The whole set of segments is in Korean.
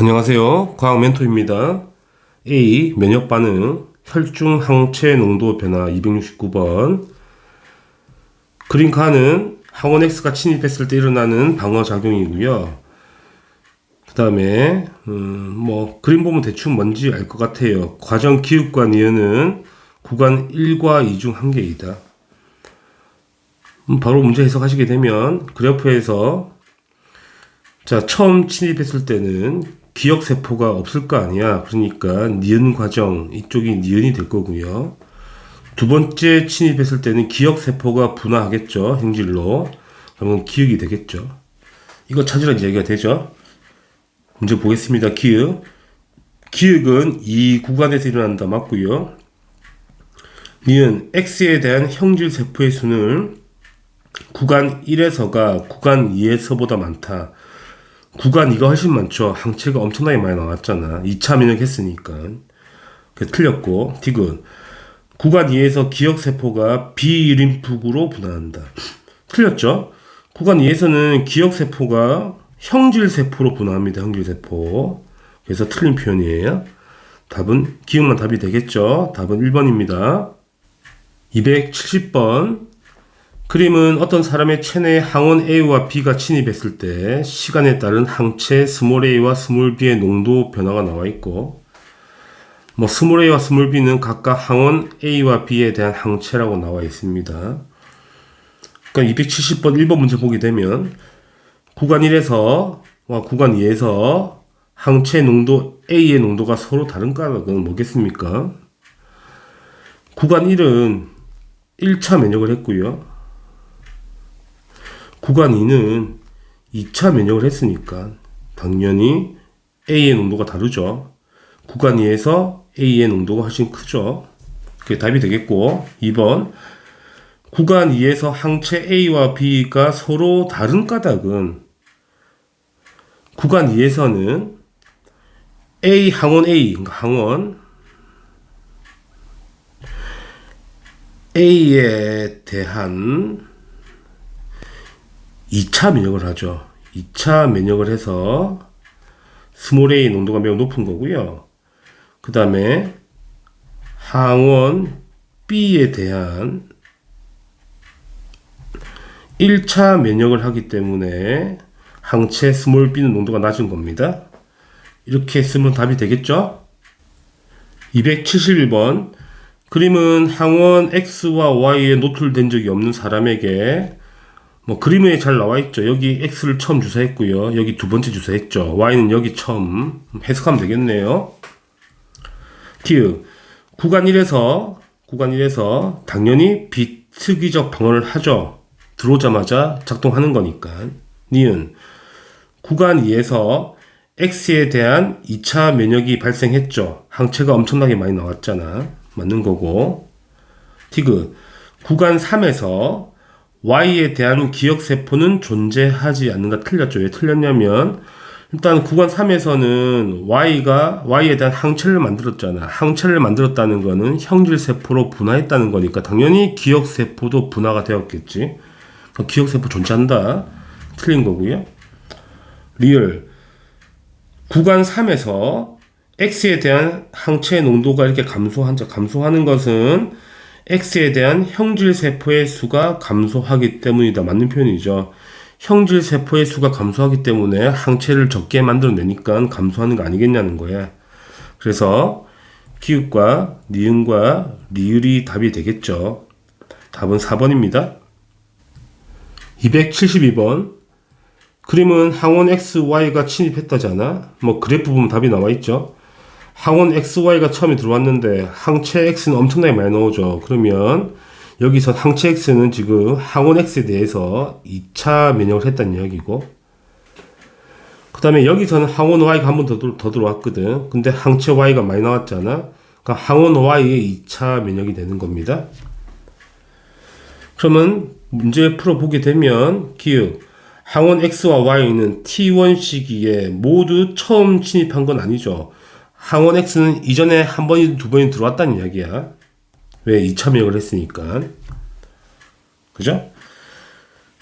안녕하세요. 과학 멘토입니다. A. 면역 반응 혈중 항체 농도 변화 269번. 그린카는 항원 X가 침입했을 때 일어나는 방어 작용이고요. 그 다음에 그림 보면 대충 뭔지 알 것 같아요. 과정 기읍과 니은은 구간 1과 2 중 한 개이다. 바로 문제 해석하시게 되면 그래프에서 자, 처음 침입했을 때는 기억세포가 없을 거 아니야. 그러니까 니은 과정, 이쪽이 니은이 될 거고요. 두 번째 침입했을 때는 기억세포가 분화하겠죠. 행질로. 그러면 기억이 되겠죠. 이거 찾으라는 얘기가 되죠. 문제 보겠습니다. 기억. 기억은 이 구간에서 일어난다. 맞고요. 니은 X에 대한 형질세포의 수는 구간 1에서가 구간 2에서보다 많다. 구간 2가 훨씬 많죠. 항체가 엄청나게 많이 나왔잖아. 2차 면역 했으니까. 그게 틀렸고. 디귿. 구간 2에서 기억세포가 비림프구로 분화한다. 틀렸죠? 구간 2에서는 기억세포가 형질세포로 분화합니다. 형질세포. 그래서 틀린 표현이에요. 답은 기억만 답이 되겠죠. 답은 1번입니다. 270번. 그림은 어떤 사람의 체내에 항원 A와 B가 침입했을 때 시간에 따른 항체 스몰 a와 스몰 b의 농도 변화가 나와 있고, 스몰 a와 스몰 b는 각각 항원 A와 B에 대한 항체라고 나와 있습니다. 그러니까 270번 1번 문제 보게 되면 구간 1에서 구간 2에서 항체 농도 A의 농도가 서로 다른 까닭은 뭐겠습니까? 구간 1은 1차 면역을 했고요. 구간 2는 2차 면역을 했으니까 당연히 A의 농도가 다르죠. 구간 2에서 A의 농도가 훨씬 크죠. 그게 답이 되겠고, 2번. 구간 2에서 항체 A와 B가 서로 다른 까닭은 구간 2에서는 A, 항원 A, 그러니까 항원 A에 대한 2차 면역을 하죠. 2차 면역을 해서 스몰 a 농도가 매우 높은 거고요. 그 다음에 항원 B에 대한 1차 면역을 하기 때문에 항체 스몰 b는 농도가 낮은 겁니다. 이렇게 쓰면 답이 되겠죠? 271번. 그림은 항원 X와 Y에 노출된 적이 없는 사람에게 그림에 잘 나와 있죠. 여기 X를 처음 주사했고요. 여기 두 번째 주사했죠. Y는 여기 처음. 해석하면 되겠네요. 디귿. 구간 1에서 당연히 비특이적 방어를 하죠. 들어오자마자 작동하는 거니까. 니은. 구간 2에서 X에 대한 2차 면역이 발생했죠. 항체가 엄청나게 많이 나왔잖아. 맞는 거고. 디귿. 구간 3에서 Y에 대한 기억세포는 존재하지 않는다. 틀렸죠. 왜 틀렸냐면 일단 구간 3에서는 Y에 대한 항체를 만들었잖아. 항체를 만들었다는 거는 형질세포로 분화했다는 거니까 당연히 기억세포도 분화가 되었겠지. 기억세포 존재한다. 틀린 거고요. 리얼. 구간 3에서 X에 대한 항체 농도가 이렇게 감소하는 것은 X에 대한 형질세포의 수가 감소하기 때문이다. 맞는 표현이죠. 형질세포의 수가 감소하기 때문에 항체를 적게 만들어내니까 감소하는 거 아니겠냐는 거야. 그래서 기읍과 니은과 리을이 답이 되겠죠. 답은 4번입니다. 272번. 그림은 항원 X, Y가 침입했다잖아. 그래프 보면 답이 나와 있죠. 항원 XY가 처음에 들어왔는데 항체 X는 엄청나게 많이 나오죠. 그러면 여기서 항체 X는 지금 항원 X에 대해서 2차 면역을 했다는 이야기고, 그 다음에 여기서는 항원 Y가 한 번 더 들어왔거든. 근데 항체 Y가 많이 나왔잖아. 그러니까 항원 Y의 2차 면역이 되는 겁니다. 그러면 문제 풀어보게 되면 기억. 항원 X와 Y는 T1 시기에 모두 처음 침입한 건 아니죠. 항원 X는 이전에 한 번이든 두 번이든 들어왔다는 이야기야. 왜? 2차 면역을 했으니까. 그죠?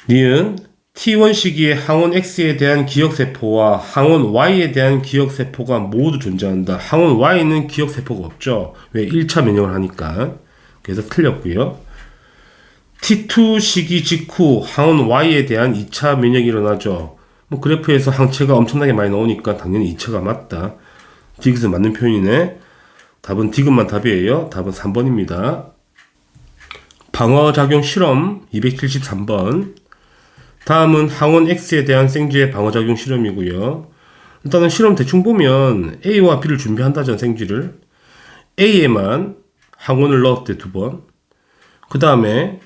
니은 T1 시기에 항원 X에 대한 기억세포와 항원 Y에 대한 기억세포가 모두 존재한다. 항원 Y는 기억세포가 없죠. 왜? 1차 면역을 하니까. 그래서 틀렸고요. T2 시기 직후 항원 Y에 대한 2차 면역이 일어나죠. 뭐 그래프에서 항체가 엄청나게 많이 나오니까 당연히 2차가 맞다. 디귿은 맞는 표현이네. 답은 디귿만 답이에요. 답은 3번입니다. 방어작용 실험 273번. 다음은 항원 X에 대한 생쥐의 방어작용 실험이고요. 일단은 실험 대충 보면 A와 B를 준비한다잖아, 생쥐를. A에만 항원을 넣었대, 2번. 그 다음에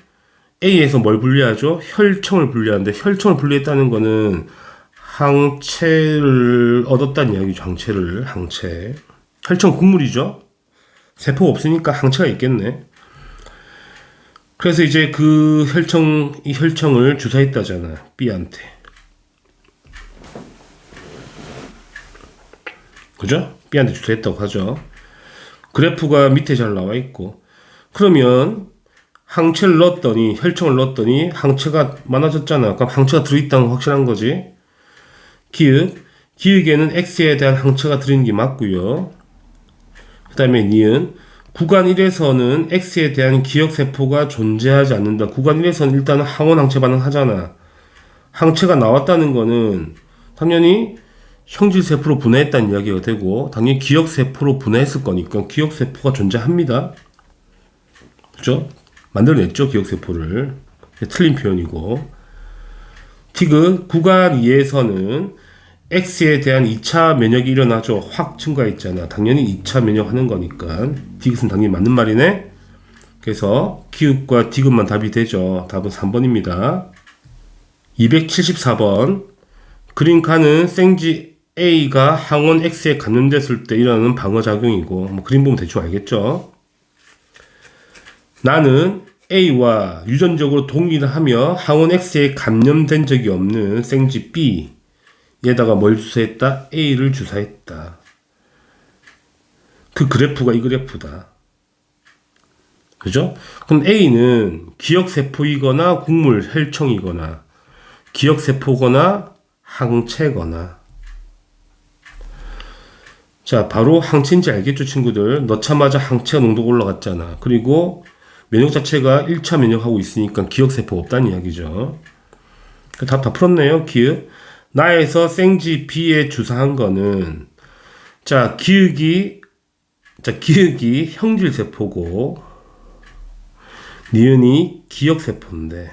A에서 뭘 분리하죠? 혈청을 분리하는데, 혈청을 분리했다는 거는 항체를 얻었다는 이야기죠. 항체. 혈청 국물이죠. 세포가 없으니까 항체가 있겠네. 그래서 이제 이 혈청을 주사했다잖아, B한테. 그죠? B한테 주사했다고 하죠. 그래프가 밑에 잘 나와 있고. 그러면 항체를 넣었더니, 혈청을 넣었더니 항체가 많아졌잖아. 그럼 항체가 들어있다는 거 확실한 거지. 기역에는 X에 대한 항체가 들어있는 게 맞고요. 그 다음에 니은 구간 1에서는 X에 대한 기억세포가 존재하지 않는다. 구간 1에서는 일단은 항원 항체 반응하잖아. 항체가 나왔다는 거는 당연히 형질세포로 분해했다는 이야기가 되고, 당연히 기억세포로 분해했을 거니까 기억세포가 존재합니다. 그죠? 만들어냈죠, 기억세포를. 틀린 표현이고. 티그 구간 2에서는 X에 대한 2차 면역이 일어나죠. 확 증가했잖아. 당연히 2차 면역하는 거니까. 디귿은 당연히 맞는 말이네. 그래서 기읍과 디귿만 답이 되죠. 답은 3번입니다. 274번. 그림칸은 생쥐 A가 항원 X에 감염됐을 때 일어나는 방어작용이고, 뭐 그림 보면 대충 알겠죠. 나는 A와 유전적으로 동일을 하며 항원 X에 감염된 적이 없는 생쥐 B 얘다가 뭘 주사했다? A를 주사했다. 그 그래프가 이 그래프다. 그죠? 그럼 A는 기억세포이거나 국물 혈청이거나 기억세포거나 항체거나. 자, 바로 항체인지 알겠죠, 친구들? 넣자마자 항체가 농도가 올라갔잖아. 그리고 면역 자체가 1차 면역하고 있으니까 기억세포가 없다는 이야기죠. 답 다 풀었네요, 기억. 나에서 생쥐 B에 주사한 거는, 기역이 형질세포고, 니은이 기억세포인데,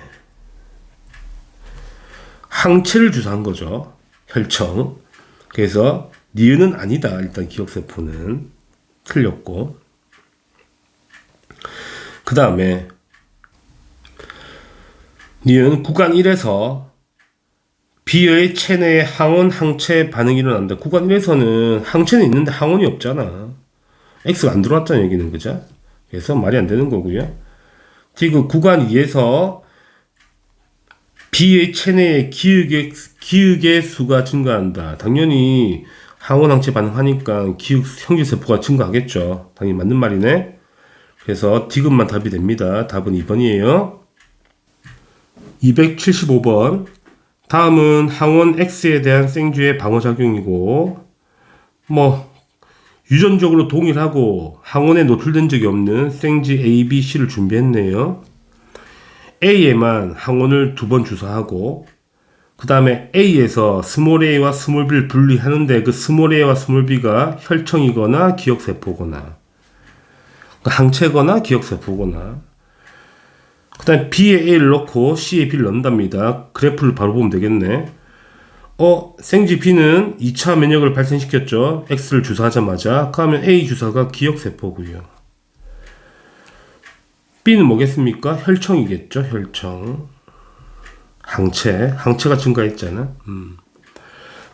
항체를 주사한 거죠. 혈청. 그래서, 니은은 아니다. 일단 기억세포는. 틀렸고. 그 다음에, 니은 구간 1에서, B의 체내에 항원 항체 반응이 일어난다. 구간 1에서는 항체는 있는데 항원이 없잖아. X가 안 들어왔잖아, 여기는. 그죠? 그래서 말이 안 되는 거고요. 지금 구간 2에서 B의 체내에 기역의 수가 증가한다. 당연히 항원 항체 반응하니까 기역 형질세포가 증가하겠죠. 당연히 맞는 말이네. 그래서 디귿만 답이 됩니다. 답은 2번이에요. 275번. 다음은 항원 X에 대한 생쥐의 방어작용이고, 유전적으로 동일하고 항원에 노출된 적이 없는 생쥐 A, B, C를 준비했네요. A에만 항원을 2번 주사하고, 그 다음에 A에서 스몰 a와 스몰 b를 분리하는데 그 스몰 a와 스몰 b가 혈청이거나 기억세포거나, 항체거나 기억세포거나, 그 다음에 B에 A를 넣고 C에 B를 넣는답니다. 그래프를 바로 보면 되겠네. 생쥐 B는 2차 면역을 발생시켰죠. X를 주사하자마자. 그러면 A 주사가 기억세포고요. B는 뭐겠습니까? 혈청이겠죠. 혈청. 항체가 증가했잖아.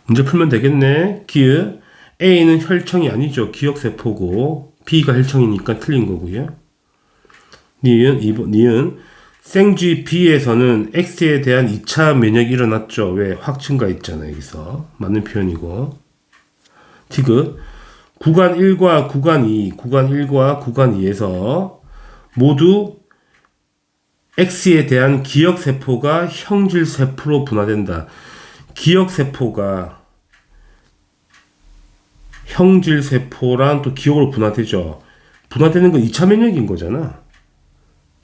문제 풀면 되겠네. 기역. A는 혈청이 아니죠. 기억세포고 B가 혈청이니까 틀린 거고요. 니은 생쥐 B에서는 X에 대한 2차 면역이 일어났죠. 왜? 확 증가했잖아요. 여기서 맞는 표현이고. 디귿. 구간 1과 구간 2, 구간 1과 구간 2에서 모두 X에 대한 기억세포가 형질세포로 분화된다. 기억세포가 형질세포랑 또 기억으로 분화되죠. 분화되는 건 2차 면역인 거잖아.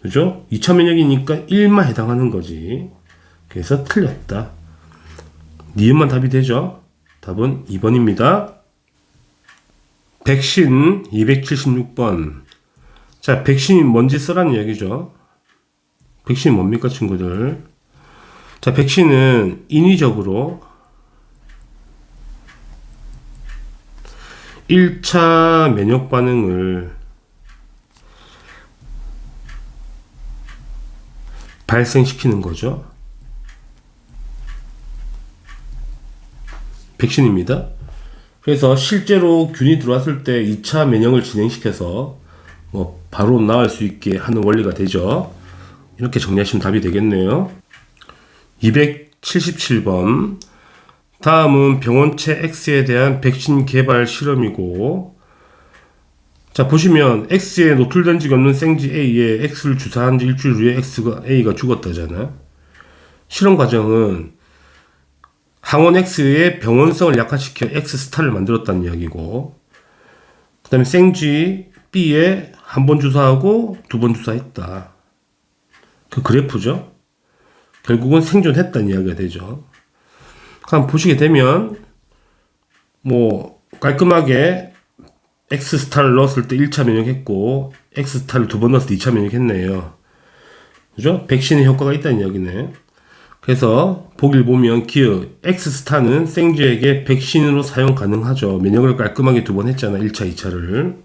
그죠? 2차 면역이니까 1만 해당하는 거지. 그래서 틀렸다. 니은만 답이 되죠. 답은 2번입니다. 백신 276번. 자, 백신이 뭔지 쓰라는 얘기죠. 백신이 뭡니까, 친구들? 자, 백신은 인위적으로 1차 면역 반응을 발생시키는 거죠. 백신입니다. 그래서 실제로 균이 들어왔을 때 2차 면역을 진행시켜서 뭐 바로 나을 수 있게 하는 원리가 되죠. 이렇게 정리하시면 답이 되겠네요. 277번. 다음은 병원체 X에 대한 백신 개발 실험이고, 자, 보시면 X에 노출된 적이 없는 생쥐 A에 X를 주사한 지 일주일 후에 A가 죽었다잖아. 실험 과정은 항원 X의 병원성을 약화시켜 X스타를 만들었다는 이야기고, 그 다음에 생쥐 B에 한 번 주사하고 2번 주사했다. 그 그래프죠. 결국은 생존했다는 이야기가 되죠. 그럼 보시게 되면 뭐 깔끔하게 X스타를 넣었을 때 1차 면역했고 X스타를 2번 넣었을 때 2차 면역했네요. 그죠? 백신의 효과가 있다는 이야기네. 그래서 보기를 보면 기억 X스타는 생쥐에게 백신으로 사용 가능하죠. 면역을 깔끔하게 2번 했잖아. 1차, 2차를.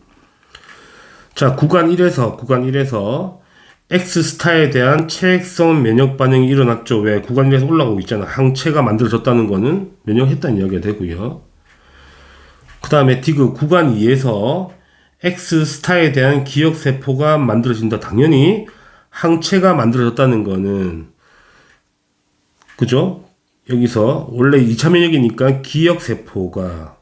자, 구간 1에서 X스타에 대한 체액성 면역 반응이 일어났죠. 왜? 구간 1에서 올라가고 있잖아. 항체가 만들어졌다는 거는 면역했다는 이야기가 되고요. 그 다음에 디귿 구간 2에서 X스타에 대한 기억세포가 만들어진다. 당연히 항체가 만들어졌다는 거는, 그죠? 여기서 원래 2차 면역이니까 기억세포가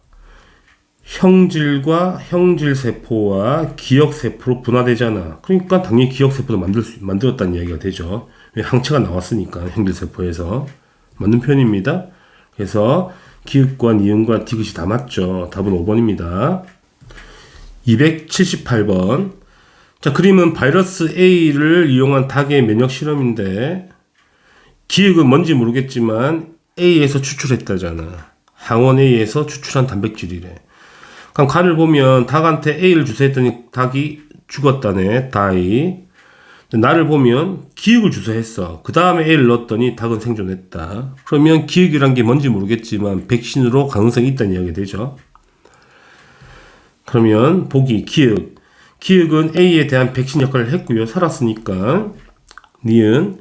형질과 형질세포와 기억세포로 분화되잖아. 그러니까 당연히 기억세포도 만들었다는 이야기가 되죠. 왜? 항체가 나왔으니까, 형질세포에서. 맞는 표현입니다. 그래서 기읍과 니은과 디귿이 다 맞죠. 답은 5번입니다. 278번. 자, 그림은 바이러스 A를 이용한 닭의 면역 실험인데, 기억은 뭔지 모르겠지만 A에서 추출했다잖아. 항원 A에서 추출한 단백질이래. 그럼 간을 보면 닭한테 A를 주사했더니 닭이 죽었다네. 다이. 나를 보면 기억을 주사했어. 그 다음에 A를 넣었더니 닭은 생존했다. 그러면 기억이란 게 뭔지 모르겠지만 백신으로 가능성이 있다는 이야기가 되죠. 그러면 보기 기억. 기억은 A에 대한 백신 역할을 했고요. 살았으니까. 니은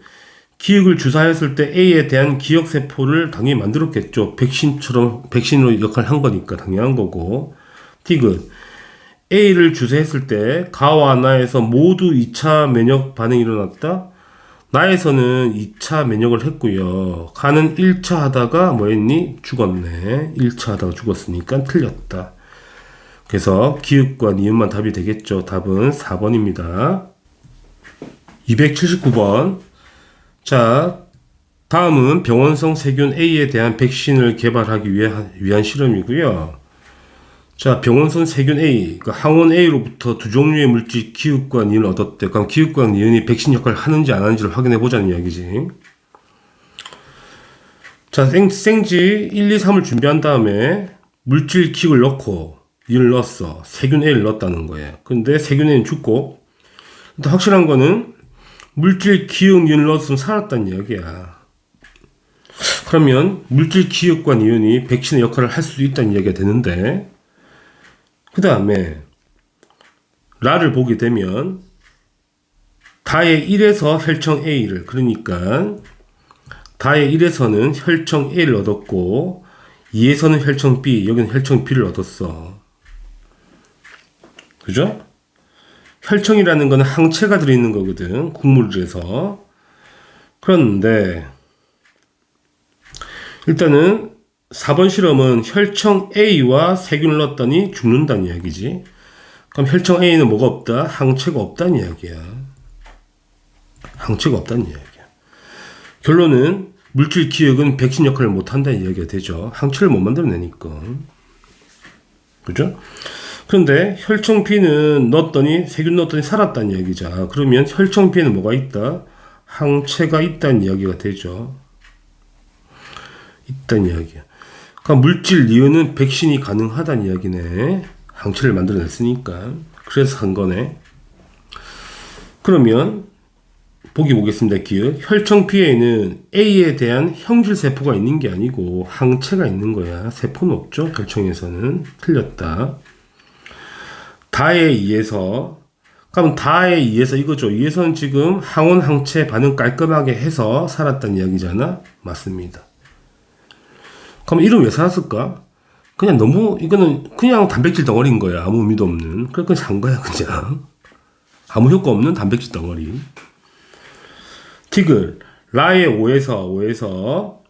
기억을 주사했을 때 A에 대한 기억세포를 당연히 만들었겠죠. 백신으로 역할을 한 거니까 당연한 거고. 디귿 A를 주사했을 때 가와 나에서 모두 2차 면역 반응이 일어났다. 나에서는 2차 면역을 했고요. 가는 1차 하다가 뭐 했니? 죽었네. 1차 하다가 죽었으니까 틀렸다. 그래서 기읍과 니은만 답이 되겠죠. 답은 4번입니다. 279번. 자, 다음은 병원성 세균 A에 대한 백신을 개발하기 위한 실험이고요. 자, 병원성 세균 A, 그러니까 항원 A로부터 두 종류의 물질 기읍과 니은을 얻었대. 그럼 기읍과 니은이 백신 역할을 하는지 안 하는지를 확인해 보자는 이야기지. 자, 생쥐 1, 2, 3을 준비한 다음에 물질 기읍을 넣고 니은을 넣었어. 세균 A를 넣었다는 거예요. 근데 세균 A는 죽고, 근데 확실한 거는 물질 기읍 니은을 넣었으면 살았다는 이야기야. 그러면 물질 기읍과 니은이 백신의 역할을 할 수 있다는 이야기가 되는데, 그 다음에 라를 보게 되면 다의 1에서 혈청 A를, 그러니까 다의 1에서는 혈청 A를 얻었고 2에서는 혈청 B, 여기는 혈청 B를 얻었어. 그죠? 혈청이라는 거는 항체가 들어있는 거거든. 국물에서. 그런데 일단은 4번 실험은 혈청 A와 세균을 넣었더니 죽는다는 이야기지. 그럼 혈청 A는 뭐가 없다? 항체가 없다는 이야기야. 항체가 없다는 이야기야. 결론은 물질 기억은 백신 역할을 못한다는 이야기가 되죠. 항체를 못 만들어내니까. 그죠? 그런데 혈청피는 넣었더니 세균 넣었더니 살았다는 이야기죠. 그러면 혈청피에는 뭐가 있다? 항체가 있다는 이야기가 되죠. 있다는 이야기야. 그러니까 물질 니은은 백신이 가능하다는 이야기네. 항체를 만들어냈으니까. 그래서 한 거네. 그러면 보기 보겠습니다. 기억. 혈청피에는 A에 대한 형질 세포가 있는 게 아니고 항체가 있는 거야. 세포는 없죠. 혈청에서는. 틀렸다. 다에 의해서, 그럼 다에 의해서 이거죠. 의해서는 지금 항원 항체 반응 깔끔하게 해서 살았다는 이야기잖아. 맞습니다. 그럼 이름 왜 살았을까? 그냥 너무 이거는 그냥 단백질 덩어리인 거야. 아무 의미도 없는. 그냥 산 거야 그냥. 아무 효과 없는 단백질 덩어리. 티글 라의 5에서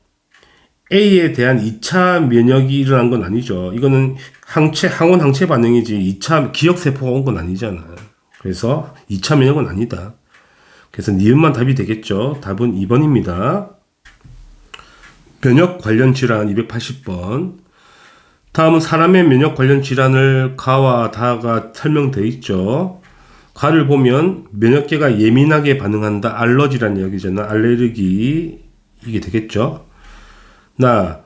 A에 대한 2차 면역이 일어난 건 아니죠. 이거는 항원 항체 반응이지 2차 기억 세포가 온 건 아니잖아. 그래서 2차 면역은 아니다. 그래서 니은만 답이 되겠죠. 답은 2번입니다. 면역 관련 질환 280번. 다음은 사람의 면역 관련 질환을 가와 다가 설명되어 있죠. 가를 보면 면역계가 예민하게 반응한다. 알러지란 이야기잖아. 알레르기 이게 되겠죠. 나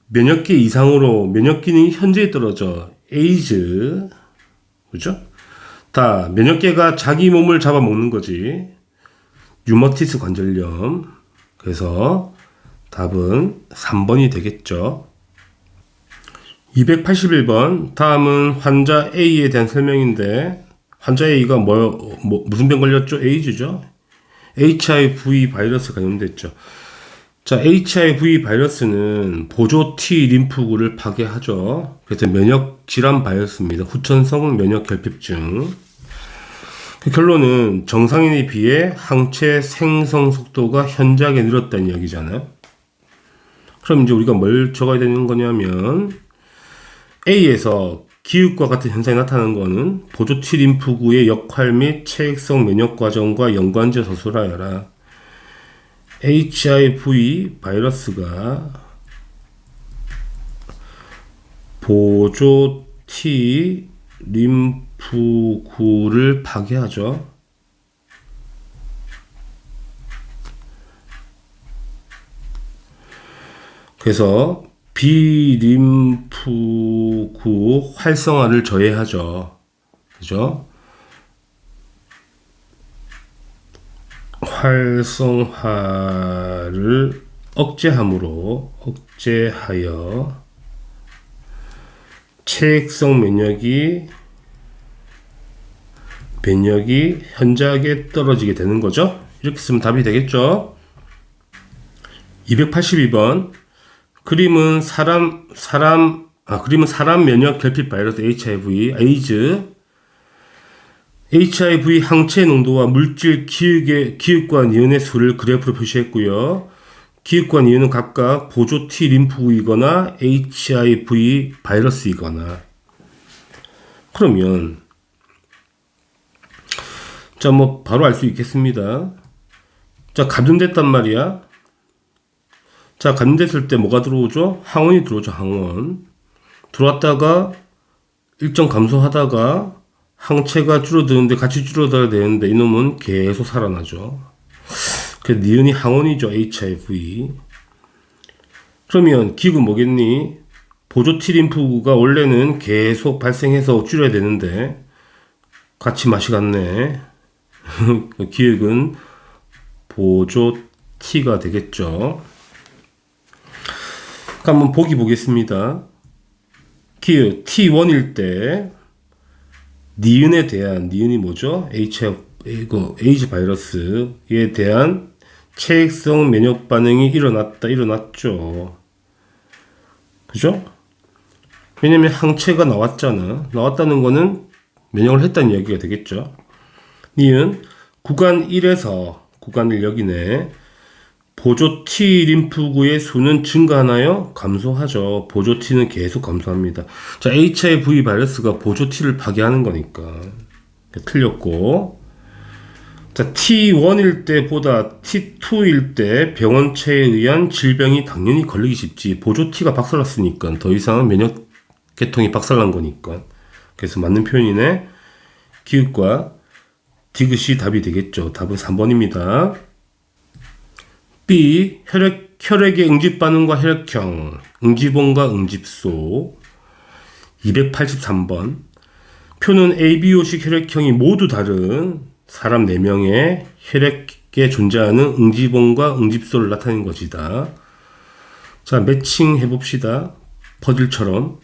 면역계 이상으로 면역 기능이 현저히 떨어져. 에이즈. 그죠? 다 면역계가 자기 몸을 잡아먹는 거지. 류머티스 관절염. 그래서 답은 3번이 되겠죠. 281번. 다음은 환자 A에 대한 설명인데 환자 A가 무슨 병 걸렸죠? 에이즈죠. HIV 바이러스 감염됐죠. 자, HIV 바이러스는 보조 T 림프구를 파괴하죠. 그래서 면역 질환 바이러스입니다. 후천성 면역 결핍증. 그 결론은 정상인에 비해 항체 생성 속도가 현저하게 늘었다는 이야기잖아요. 그럼 이제 우리가 뭘 적어야 되는 거냐면 A에서 기읍과 같은 현상이 나타나는 것은 보조 T 림프구의 역할 및 체액성 면역 과정과 연관지어 서술하여라. HIV 바이러스가 보조 T 림프구를 파괴하죠. 그래서 비림프구 활성화를 저해하죠. 그죠? 활성화를 억제하여 체액성 면역이 현저하게 떨어지게 되는 거죠. 이렇게 쓰면 답이 되겠죠. 282번. 그림은 사람 면역 결핍 바이러스 HIV, 에이즈, HIV 항체 농도와 물질 기읍과 니은의 수를 그래프로 표시했고요. 기읍과 니은은 각각 보조 T 림프구이거나 HIV 바이러스이거나. 그러면 자, 뭐 바로 알 수 있겠습니다. 자, 감염됐단 말이야. 자, 감염됐을 때 뭐가 들어오죠? 항원이 들어오죠. 항원. 들어왔다가 일정 감소하다가 항체가 줄어드는데 같이 줄어들어야 되는데 이놈은 계속 살아나죠. 그 니은이 항원이죠. HIV. 그러면 기읍은 뭐겠니? 보조 T 림프구가 원래는 계속 발생해서 줄여야 되는데 같이 맛이 갔네. 기획은 보조 T가 되겠죠. 한번 보기 보겠습니다. 기획 T1일 때 니은에 대한 니은이 뭐죠? 에이즈 바이러스에 대한 체액성 면역 반응이 일어났죠. 그죠? 왜냐면 항체가 나왔다는 거는 면역을 했다는 이야기가 되겠죠. 니은 구간 1에서 구간 1 여기네. 보조 T 림프구의 수는 증가하나요? 감소하죠. 보조 T는 계속 감소합니다. 자, HIV 바이러스가 보조 T를 파괴하는 거니까. 틀렸고. 자, T1일 때보다 T2일 때 병원체에 의한 질병이 당연히 걸리기 쉽지. 보조 T가 박살났으니까 더 이상 면역 계통이 박살난 거니까. 그래서 맞는 표현이네. 기읍과 디귿이 답이 되겠죠. 답은 3번입니다. B. 혈액의 응집 반응과 혈액형, 응집원과 응집소. 283번. 표는 ABO식 혈액형이 모두 다른 사람 4명의 혈액에 존재하는 응집원과 응집소를 나타낸 것이다. 자, 매칭 해봅시다. 퍼즐처럼.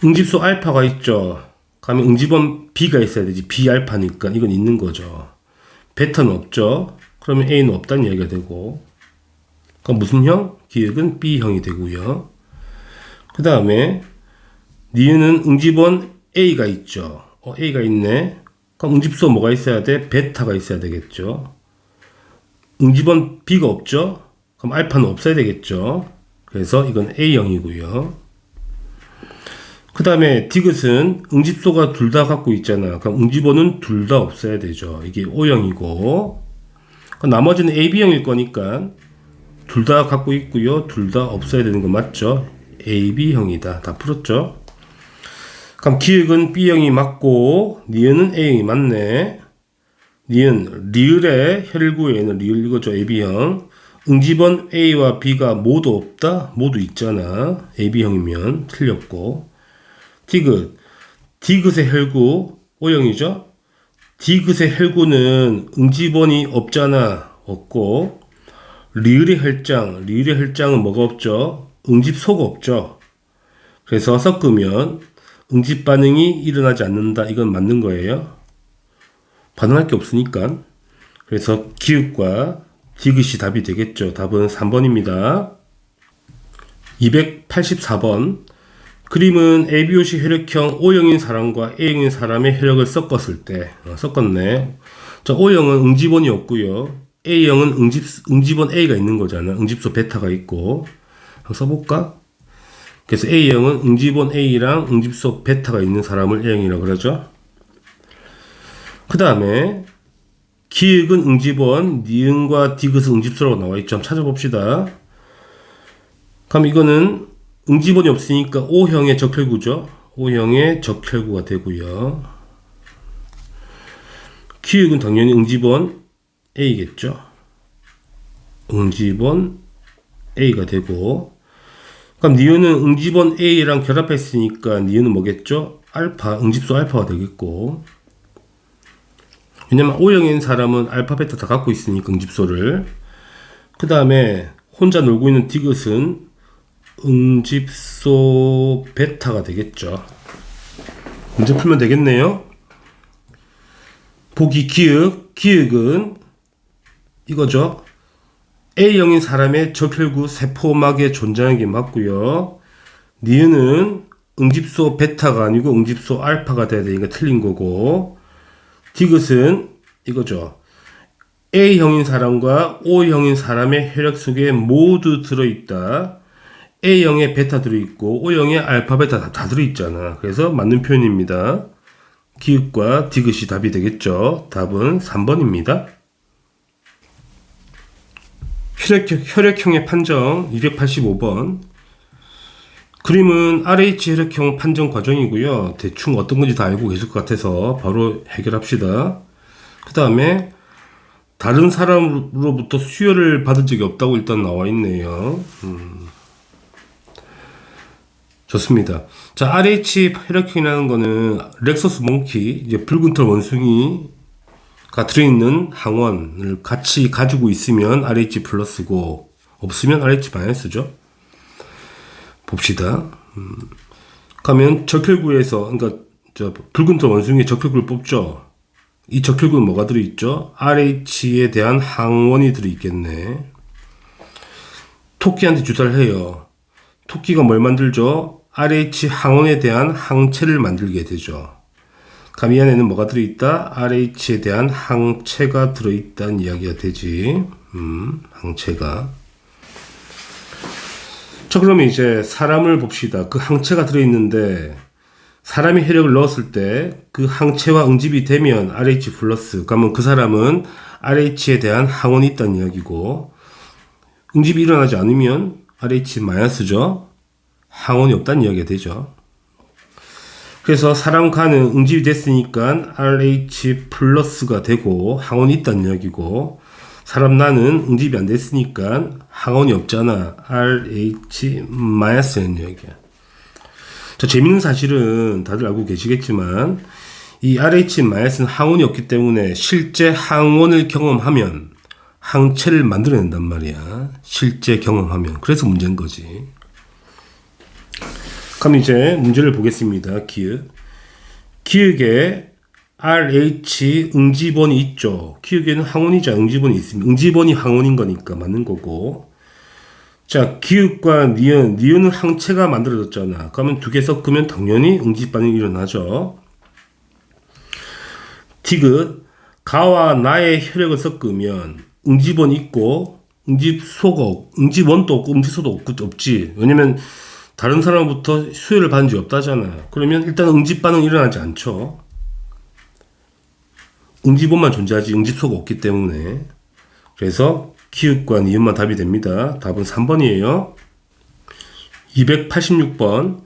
응집소 알파가 있죠. 그러면 응집원 B가 있어야 되지. B 알파니까 이건 있는 거죠. 베타는 없죠. 그러면 A는 없다는 이야기가 되고. 그럼 무슨 형? 기억은 B형이 되고요. 그 다음에 니은은 응집원 A가 있죠. A가 있네. 그럼 응집소 뭐가 있어야 돼? 베타가 있어야 되겠죠. 응집원 B가 없죠. 그럼 알파는 없어야 되겠죠. 그래서 이건 A형이고요. 그 다음에 디귿은 응집소가 둘 다 갖고 있잖아. 그럼 응집원은 둘 다 없어야 되죠. 이게 O형이고, 나머지는 AB형일 거니까 둘 다 갖고 있고요. 둘 다 없어야 되는 거 맞죠? AB형이다. 다 풀었죠? 그럼 기역은 B형이 맞고 니은은 A형이 맞네. 니은 리을의 혈구에는 리을 이거죠. AB형. 응집원 A와 B가 모두 없다? 모두 있잖아. AB형이면 틀렸고. 디귿의 혈구 O형이죠. 디귿의 혈구는 응집원이 없잖아. 없고. 리을의 혈장은 뭐가 없죠? 응집소가 없죠. 그래서 섞으면 응집 반응이 일어나지 않는다. 이건 맞는 거예요. 반응할 게 없으니까. 그래서 기읍과 디귿이 답이 되겠죠. 답은 3번입니다. 284번. 그림은 ABO식 혈액형 O형인 사람과 A형인 사람의 혈액을 섞었을 때 섞었네. 자, O형은 응집원이 없고요. A형은 응집원 A가 있는 거잖아. 응집소 베타가 있고. 한번 써볼까? 그래서 A형은 응집원 A랑 응집소 베타가 있는 사람을 A형이라고 그러죠. 그 다음에 기역은 응집원, 니은과 디귿은 응집소라고 나와 있죠. 한번 찾아봅시다. 그럼 이거는 응집원이 없으니까 O형의 적혈구죠. O형의 적혈구가 되고요. 기역은 당연히 응집원 A겠죠. 응집원 A가 되고, 그럼 니은은 응집원 A랑 결합했으니까 니은은 뭐겠죠? 알파, 응집소 알파가 되겠고. 왜냐면 O형인 사람은 알파, 베타 다 갖고 있으니까 응집소를. 그 다음에 혼자 놀고 있는 디귿은 응집소 베타가 되겠죠. 문제 풀면 되겠네요. 보기 기역은 이거죠. A형인 사람의 적혈구 세포막에 존재하는 게 맞고요. 니은은 응집소 베타가 아니고 응집소 알파가 돼야 되니까 틀린 거고, 디귿은 이거죠. A형인 사람과 O형인 사람의 혈액 속에 모두 들어있다. A형에 베타 들어있고 O형에 알파, 베타 다 들어있잖아. 그래서 맞는 표현입니다. 기읍과 디귿이 답이 되겠죠. 답은 3번입니다. 혈액형의 판정 285번. 그림은 RH 혈액형 판정 과정이고요. 대충 어떤 건지 다 알고 계실 것 같아서 바로 해결합시다. 그 다음에 다른 사람으로부터 수혈을 받은 적이 없다고 일단 나와 있네요. 좋습니다. 자, RH 혈액형이라는 거는 렉서스 몽키, 이제 붉은 털 원숭이가 들어있는 항원을 같이 가지고 있으면 RH 플러스고, 없으면 RH 마이너스죠. 봅시다. 그러면 적혈구에서, 그러니까 붉은 털 원숭이의 적혈구를 뽑죠. 이 적혈구는 뭐가 들어있죠? RH에 대한 항원이 들어있겠네. 토끼한테 주사를 해요. 토끼가 뭘 만들죠? RH 항원에 대한 항체를 만들게 되죠. 그럼 이 안에는 뭐가 들어있다? RH에 대한 항체가 들어있다는 이야기가 되지. 항체가. 자, 그러면 이제 사람을 봅시다. 그 항체가 들어있는데, 사람이 혈액을 넣었을 때 그 항체와 응집이 되면 RH 플러스, 그러면 그 사람은 RH에 대한 항원이 있다는 이야기고, 응집이 일어나지 않으면 RH 마이너스죠. 항원이 없다는 이야기가 되죠. 그래서 사람 간은 응집이 됐으니까 RH 플러스가 되고 항원이 있다는 이야기고, 사람 나는 응집이 안 됐으니까 항원이 없잖아. RH 마이너스라는 이야기야. 자, 재밌는 사실은 다들 알고 계시겠지만 이 RH 마이너스는 항원이 없기 때문에 실제 항원을 경험하면 항체를 만들어낸단 말이야. 실제 경험하면. 그래서 문제인 거지. 그럼 이제 문제를 보겠습니다. 기역. 기역에 RH 응집원이 있죠. 기역에는 항원이자 응집원이 있습니다. 응집원이 항원인 거니까 맞는 거고. 자, 기역과 니은은 항체가 만들어졌잖아. 그러면 두 개 섞으면 당연히 응집 반응이 일어나죠. 디귿, 가와 나의 혈액을 섞으면 응집원이 있고 응집원도 없고 응집소도 없지. 왜냐면 다른 사람부터 수혈을 받은 적이 없다잖아. 그러면 일단 응집 반응이 일어나지 않죠. 응집원만 존재하지 응집소가 없기 때문에. 그래서 기역과 니은만 답이 됩니다. 답은 3번이에요. 286번.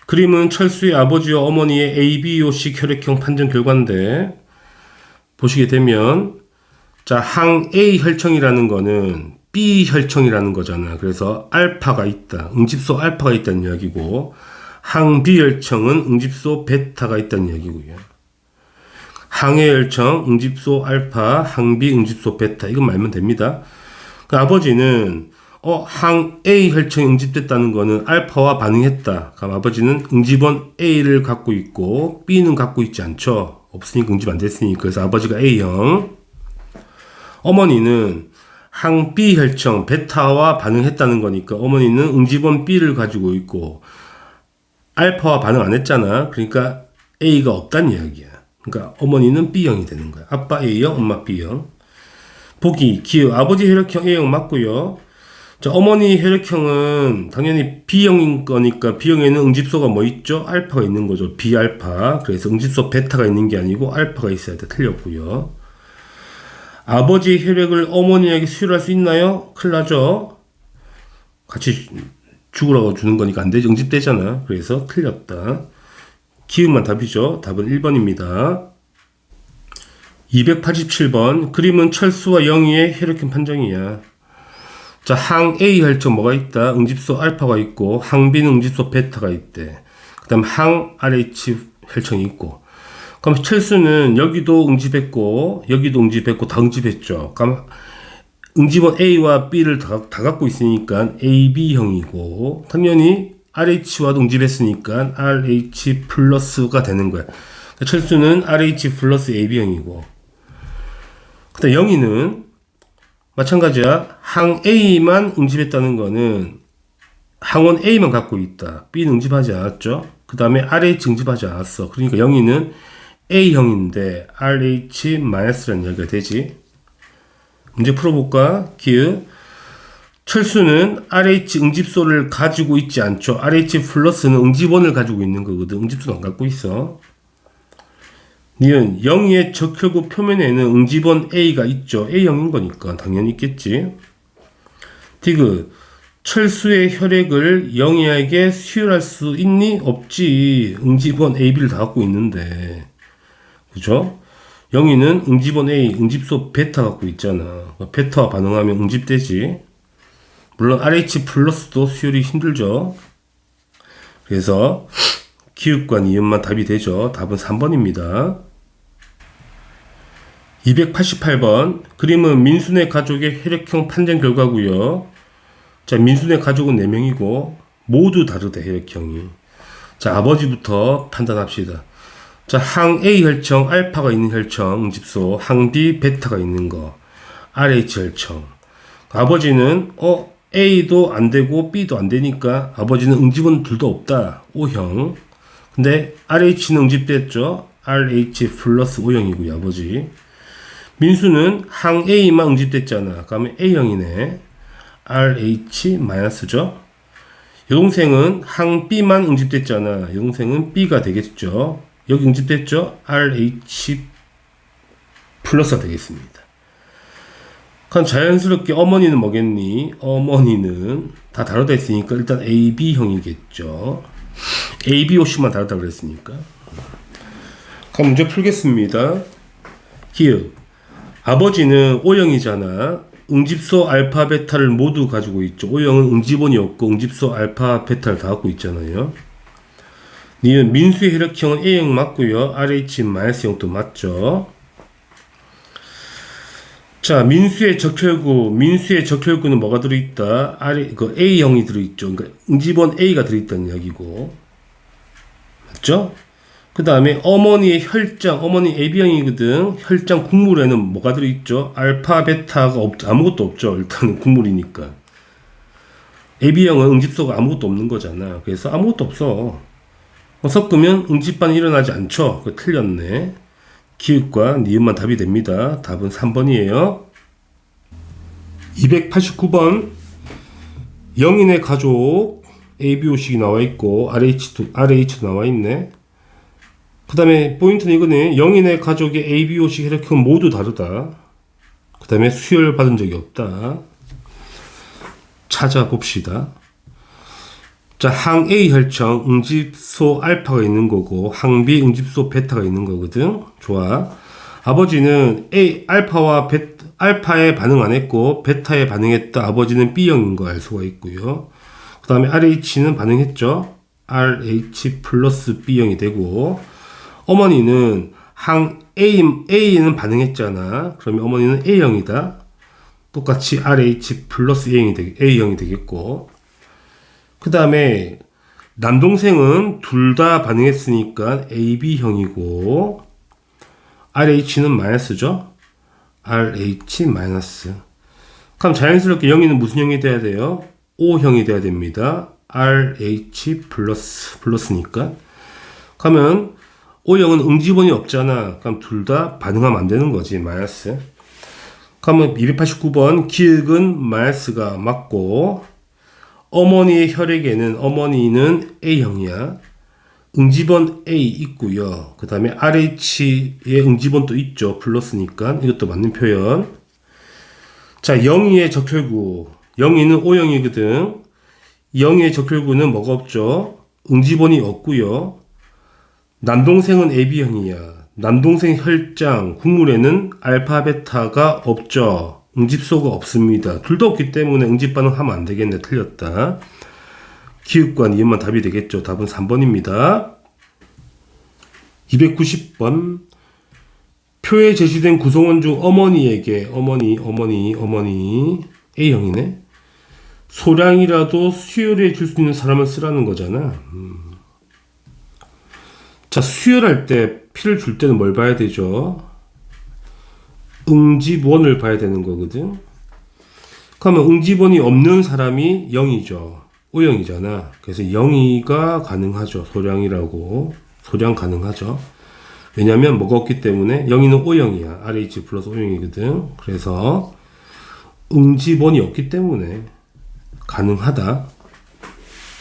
그림은 철수의 아버지와 어머니의 ABO식 혈액형 판정 결과인데, 보시게 되면, 자, 항 A 혈청이라는 거는 B 혈청이라는 거잖아. 그래서 알파가 있다. 응집소 알파가 있다는 이야기고, 항 B 혈청은 응집소 베타가 있다는 이야기고요. 항의 혈청, 응집소 알파, 항비, 응집소 베타. 이건 말면 됩니다. 그 아버지는 항 A 혈청이 응집됐다는 거는 알파와 반응했다. 그럼 아버지는 응집원 A를 갖고 있고 B는 갖고 있지 않죠. 없으니까 응집 안 됐으니까. 그래서 아버지가 A형. 어머니는 항 B 혈청 베타와 반응했다는 거니까 어머니는 응집원 B를 가지고 있고 알파와 반응 안 했잖아. 그러니까 A가 없다는 이야기야. 그러니까 어머니는 B형이 되는 거야. 아빠 A형, 엄마 B형. 보기, 기역, 아버지 혈액형 A형 맞고요. 자, 어머니 혈액형은 당연히 B형인 거니까 B형에는 응집소가 뭐 있죠? 알파가 있는 거죠. B알파. 그래서 응집소 베타가 있는 게 아니고 알파가 있어야 돼. 틀렸고요. 아버지 혈액을 어머니에게 수혈할 수 있나요? 큰일 나죠. 같이 죽으라고 주는 거니까 안 되지. 응집되잖아. 그래서 틀렸다. 기역만 답이죠. 답은 1번입니다. 287번. 그림은 철수와 영희의 혈액형 판정이야. 자, 항 A 혈청 뭐가 있다? 응집소 알파가 있고, 항 B는 응집소 베타가 있대. 그 다음 항 RH 혈청이 있고. 그럼 철수는 여기도 응집했고, 여기도 응집했고, 다 응집했죠. 그럼 응집원 A와 B를 다 갖고 있으니까 AB형이고, 당연히 RH와도 응집했으니까 RH 플러스가 되는 거야. 철수는 RH 플러스 AB형이고, 그다음 영희는 마찬가지야. 항 A만 응집했다는 거는 항원 A만 갖고 있다. B는 응집하지 않았죠. 그 다음에 RH 응집하지 않았어. 그러니까 영희는 A형인데 RH-라는 이야기가 되지. 문제 풀어볼까? 기역. 철수는 RH 응집소를 가지고 있지 않죠. RH 플러스는 응집원을 가지고 있는 거거든. 응집소는 안 갖고 있어. 니은 영희의 적혈구 표면에는 응집원 A가 있죠. A형인 거니까 당연히 있겠지. 디귿. 철수의 혈액을 영희에게 수혈할 수 있니? 없지. 응집원 A, B를 다 갖고 있는데. 그죠? 영희는 응집원 A, 응집소 베타 갖고 있잖아. 베타와 반응하면 응집되지. 물론 RH 플러스도 수혈이 힘들죠. 그래서 기역과 니은만 답이 되죠. 답은 3번입니다. 288번. 그림은 민순의 가족의 혈액형 판정 결과고요. 자, 민순의 가족은 4명이고 모두 다르다, 혈액형이. 자, 아버지부터 판단합시다. 자, 항 A 혈청, 알파가 있는 혈청, 응집소, 항 B, 베타가 있는 거, RH 혈청. 아버지는 A도 안 되고 B도 안 되니까 아버지는 응집은 둘도 없다, O형. 근데 RH는 응집됐죠. RH 플러스 O형이고요, 아버지. 민수는 항 A만 응집됐잖아. 그러면 A형이네. RH 마이너스죠. 여동생은 항 B만 응집됐잖아. 여동생은 B가 되겠죠. 여기 응집됐죠? RH 플러스가 되겠습니다. 그럼 자연스럽게 어머니는 뭐겠니? 어머니는 다 다르다 했으니까 일단 AB형이겠죠. ABOC만 다르다 그랬으니까. 그럼 문제 풀겠습니다. 기억. 아버지는 O형이잖아. 응집소 알파 베타를 모두 가지고 있죠. O형은 응집원이 없고 응집소 알파 베타를 다 갖고 있잖아요. 니은 민수의 혈액형은 A형 맞고요. RH-형도 맞죠. 자, 민수의 적혈구는 뭐가 들어있다? A형이 들어있죠. 그러니까 응집원 A가 들어있다는 이야기고. 맞죠? 그 다음에 어머니의 혈장, 어머니 AB형이거든. 혈장 국물에는 뭐가 들어있죠? 알파, 베타가 아무것도 없죠. 일단은 국물이니까. AB형은 응집소가 아무것도 없는 거잖아. 그래서 아무것도 없어. 섞으면 응집반이 일어나지 않죠. 그거 틀렸네. 기읍과 니은만 답이 됩니다. 답은 3번이에요. 289번. 영인의 가족 ABO식이 나와 있고 RH도 나와 있네. 그 다음에 포인트는 이거네. 영인의 가족의 ABO식 혈액형은 모두 다르다. 그 다음에 수혈 받은 적이 없다. 찾아봅시다. 자, 항 A 혈청 응집소 알파가 있는 거고 항 B 응집소 베타가 있는 거거든. 좋아. 아버지는 알파에 반응 안 했고 베타에 반응했다. 아버지는 B형인 거 알 수가 있고요. 그 다음에 RH는 반응했죠. RH 플러스 B형이 되고, 어머니는 항 A는 반응했잖아. 그러면 어머니는 A형이다. 똑같이 RH 플러스 A형이 되겠고, 그 다음에 남동생은 둘 다 반응했으니까 AB형이고, RH는 마이너스죠. RH 마이너스. 그럼 자연스럽게 영희는 무슨 형이 돼야 돼요? O형이 돼야 됩니다. RH 플러스니까. 그러면 O형은 응집원이 없잖아. 그럼 둘 다 반응하면 안 되는 거지. 마이너스. 그러면 289번 기역은 마이너스가 맞고, 어머니의 혈액에는 어머니는 A형이야. 응집원 A 있고요. 그 다음에 RH의 응집원도 있죠. 플러스니까 이것도 맞는 표현. 자, 영희의 적혈구. 영희는 O형이거든. 영희의 적혈구는 뭐가 없죠? 응집원이 없고요. 남동생은 AB형이야. 남동생 혈장 국물에는 알파 베타가 없죠. 응집소가 없습니다. 둘 다 없기 때문에 응집 반응하면 안 되겠네. 틀렸다. 기읍과 니은만 답이 되겠죠. 답은 3번입니다. 290번. 표에 제시된 구성원 중 어머니에게 어머니 A형이네. 소량이라도 수혈해 줄 수 있는 사람을 쓰라는 거잖아. 자, 수혈할 때 피를 줄 때는 뭘 봐야 되죠? 응집원을 봐야 되는 거거든. 그러면 응집원이 없는 사람이 0이죠. O형이잖아. 그래서 0이가 가능하죠. 소량 가능하죠. 왜냐면 뭐가 없기 때문에 0이는 O형이야. RH 플러스 O형이거든. 그래서 응집원이 없기 때문에 가능하다.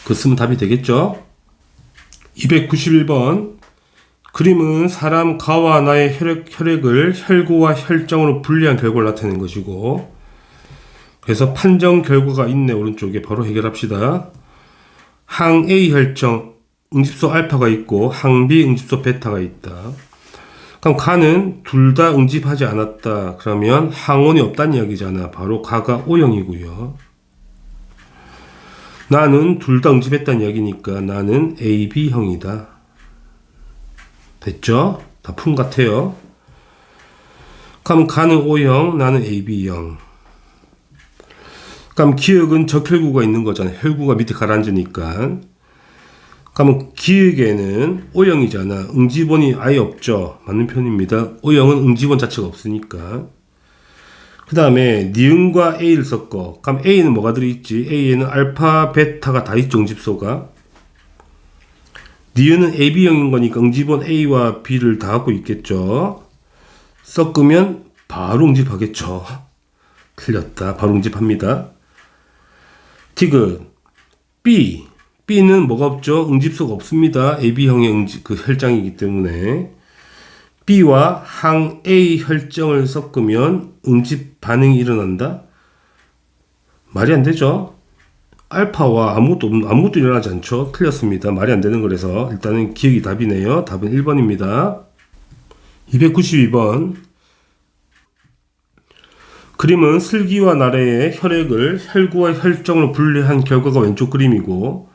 그 쓰면 답이 되겠죠. 291번. 그림은 사람 가와 나의 혈액을 혈구와 혈장으로 분리한 결과를 나타내는 것이고, 그래서 판정 결과가 있네. 오른쪽에 바로 해결합시다. 항 A 혈청 응집소 알파가 있고 항 B 응집소 베타가 있다. 그럼 가는 둘 다 응집하지 않았다. 그러면 항원이 없다는 이야기잖아. 바로 가가 O형이고요. 나는 둘 다 응집했다는 이야기니까 나는 AB형이다. 됐죠? 다 푼 같아요. 그럼 가는 O형, 나는 AB형. 그럼 기역은 적혈구가 있는 거잖아. 혈구가 밑에 가라앉으니까. 그러면 기역에는 O형이잖아. 응집원이 아예 없죠. 맞는 편입니다. O형은 응집원 자체가 없으니까. 그 다음에 니은과 A를 섞어. 그럼 A는 뭐가 들어있지? A에는 알파, 베타가 다 있죠. 응집소가. 니은은 AB형인 거니까 응집원 A와 B를 다 갖고 있겠죠. 섞으면 바로 응집하겠죠. 틀렸다. 바로 응집합니다. 디귿 B. B는 뭐가 없죠? 응집소가 없습니다. AB형의 그 혈장이기 때문에. B와 항 A 혈정을 섞으면 응집 반응이 일어난다? 말이 안 되죠? 알파와 아무것도 일어나지 않죠? 틀렸습니다. 말이 안 되는 거라서 일단은 기억이 답이네요. 답은 1번입니다. 292번. 그림은 슬기와 나래의 혈액을 혈구와 혈정으로 분리한 결과가 왼쪽 그림이고,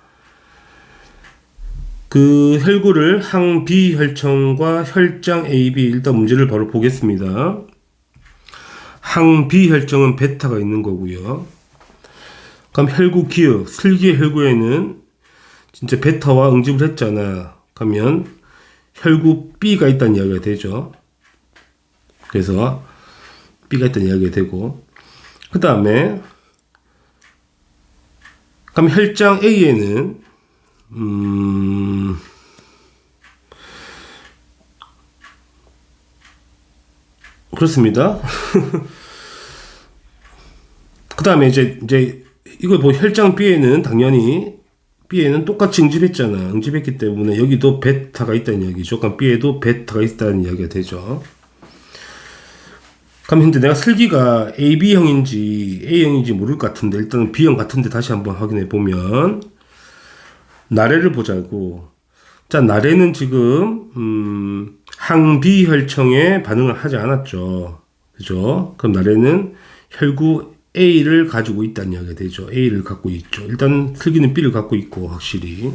그 혈구를 항 B 혈청과 혈장 AB, 일단 문제를 바로 보겠습니다. 항 B 혈청은 베타가 있는 거고요. 그럼 혈구 기억, 슬기의 혈구에는 진짜 베타와 응집을 했잖아. 그러면 혈구 B가 있다는 이야기가 되죠. 그래서 B가 있다는 이야기가 되고, 그 다음에 그럼 혈장 A에는 그렇습니다. 그 다음에 이제 이걸 뭐 혈장 B에는 당연히 B에는 똑같이 응집했잖아. 응집했기 때문에 여기도 베타가 있다는 이야기죠. 그럼 B에도 베타가 있다는 이야기가 되죠. 그럼 현재 내가 슬기가 AB형인지 A형인지 모를 것 같은데, 일단은 B형 같은데 다시 한번 확인해 보면, 나래를 보자고. 자, 나래는 지금 항 B 혈청에 반응을 하지 않았죠. 그죠? 그럼 나래는 혈구 A를 가지고 있다는 이야기가 되죠. A를 갖고 있죠. 일단 슬기는 B를 갖고 있고, 확실히.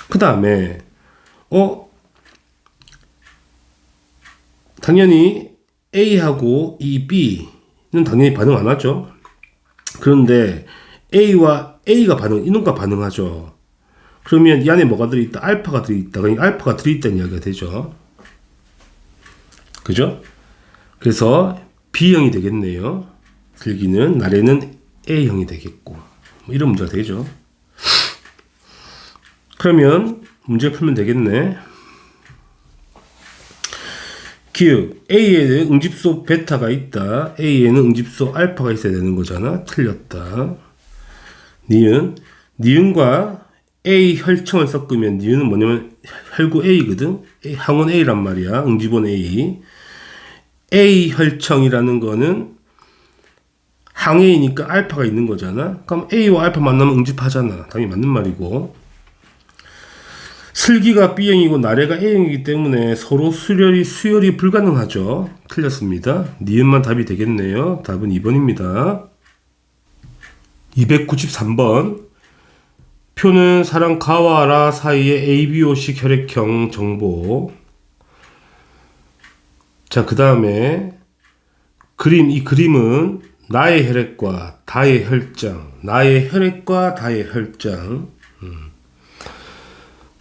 그 다음에 당연히 A하고 이 B는 당연히 반응 안 하죠. 그런데 A와 A가 이놈과 반응하죠. 그러면 이 안에 뭐가 들어있다? 알파가 들어있다. 그러니까 알파가 들어있다는 이야기가 되죠. 그죠? 그래서 B형이 되겠네요. 슬기는, 나래는 A형이 되겠고, 뭐 이런 문제가 되죠. 그러면 문제 풀면 되겠네. 기억, A에는 응집소 베타가 있다. A에는 응집소 알파가 있어야 되는 거잖아. 틀렸다. 니은과 A 혈청을 섞으면, 니은은 뭐냐면 혈구 A거든. 항원 A란 말이야. 응집원 A. A 혈청이라는 거는 항A니까 알파가 있는 거잖아. 그럼 A와 알파 만나면 응집하잖아. 당연히 맞는 말이고. 슬기가 B형이고 나래가 A형이기 때문에 서로 수열이 불가능하죠. 틀렸습니다. 니은만 답이 되겠네요. 답은 2번입니다. 293번. 표는 사람 가와 라 사이의 ABO식 혈액형 정보. 자, 그 다음에 이 그림은 나의 혈액과 다의 혈장, 나의 혈액과 다의 혈장.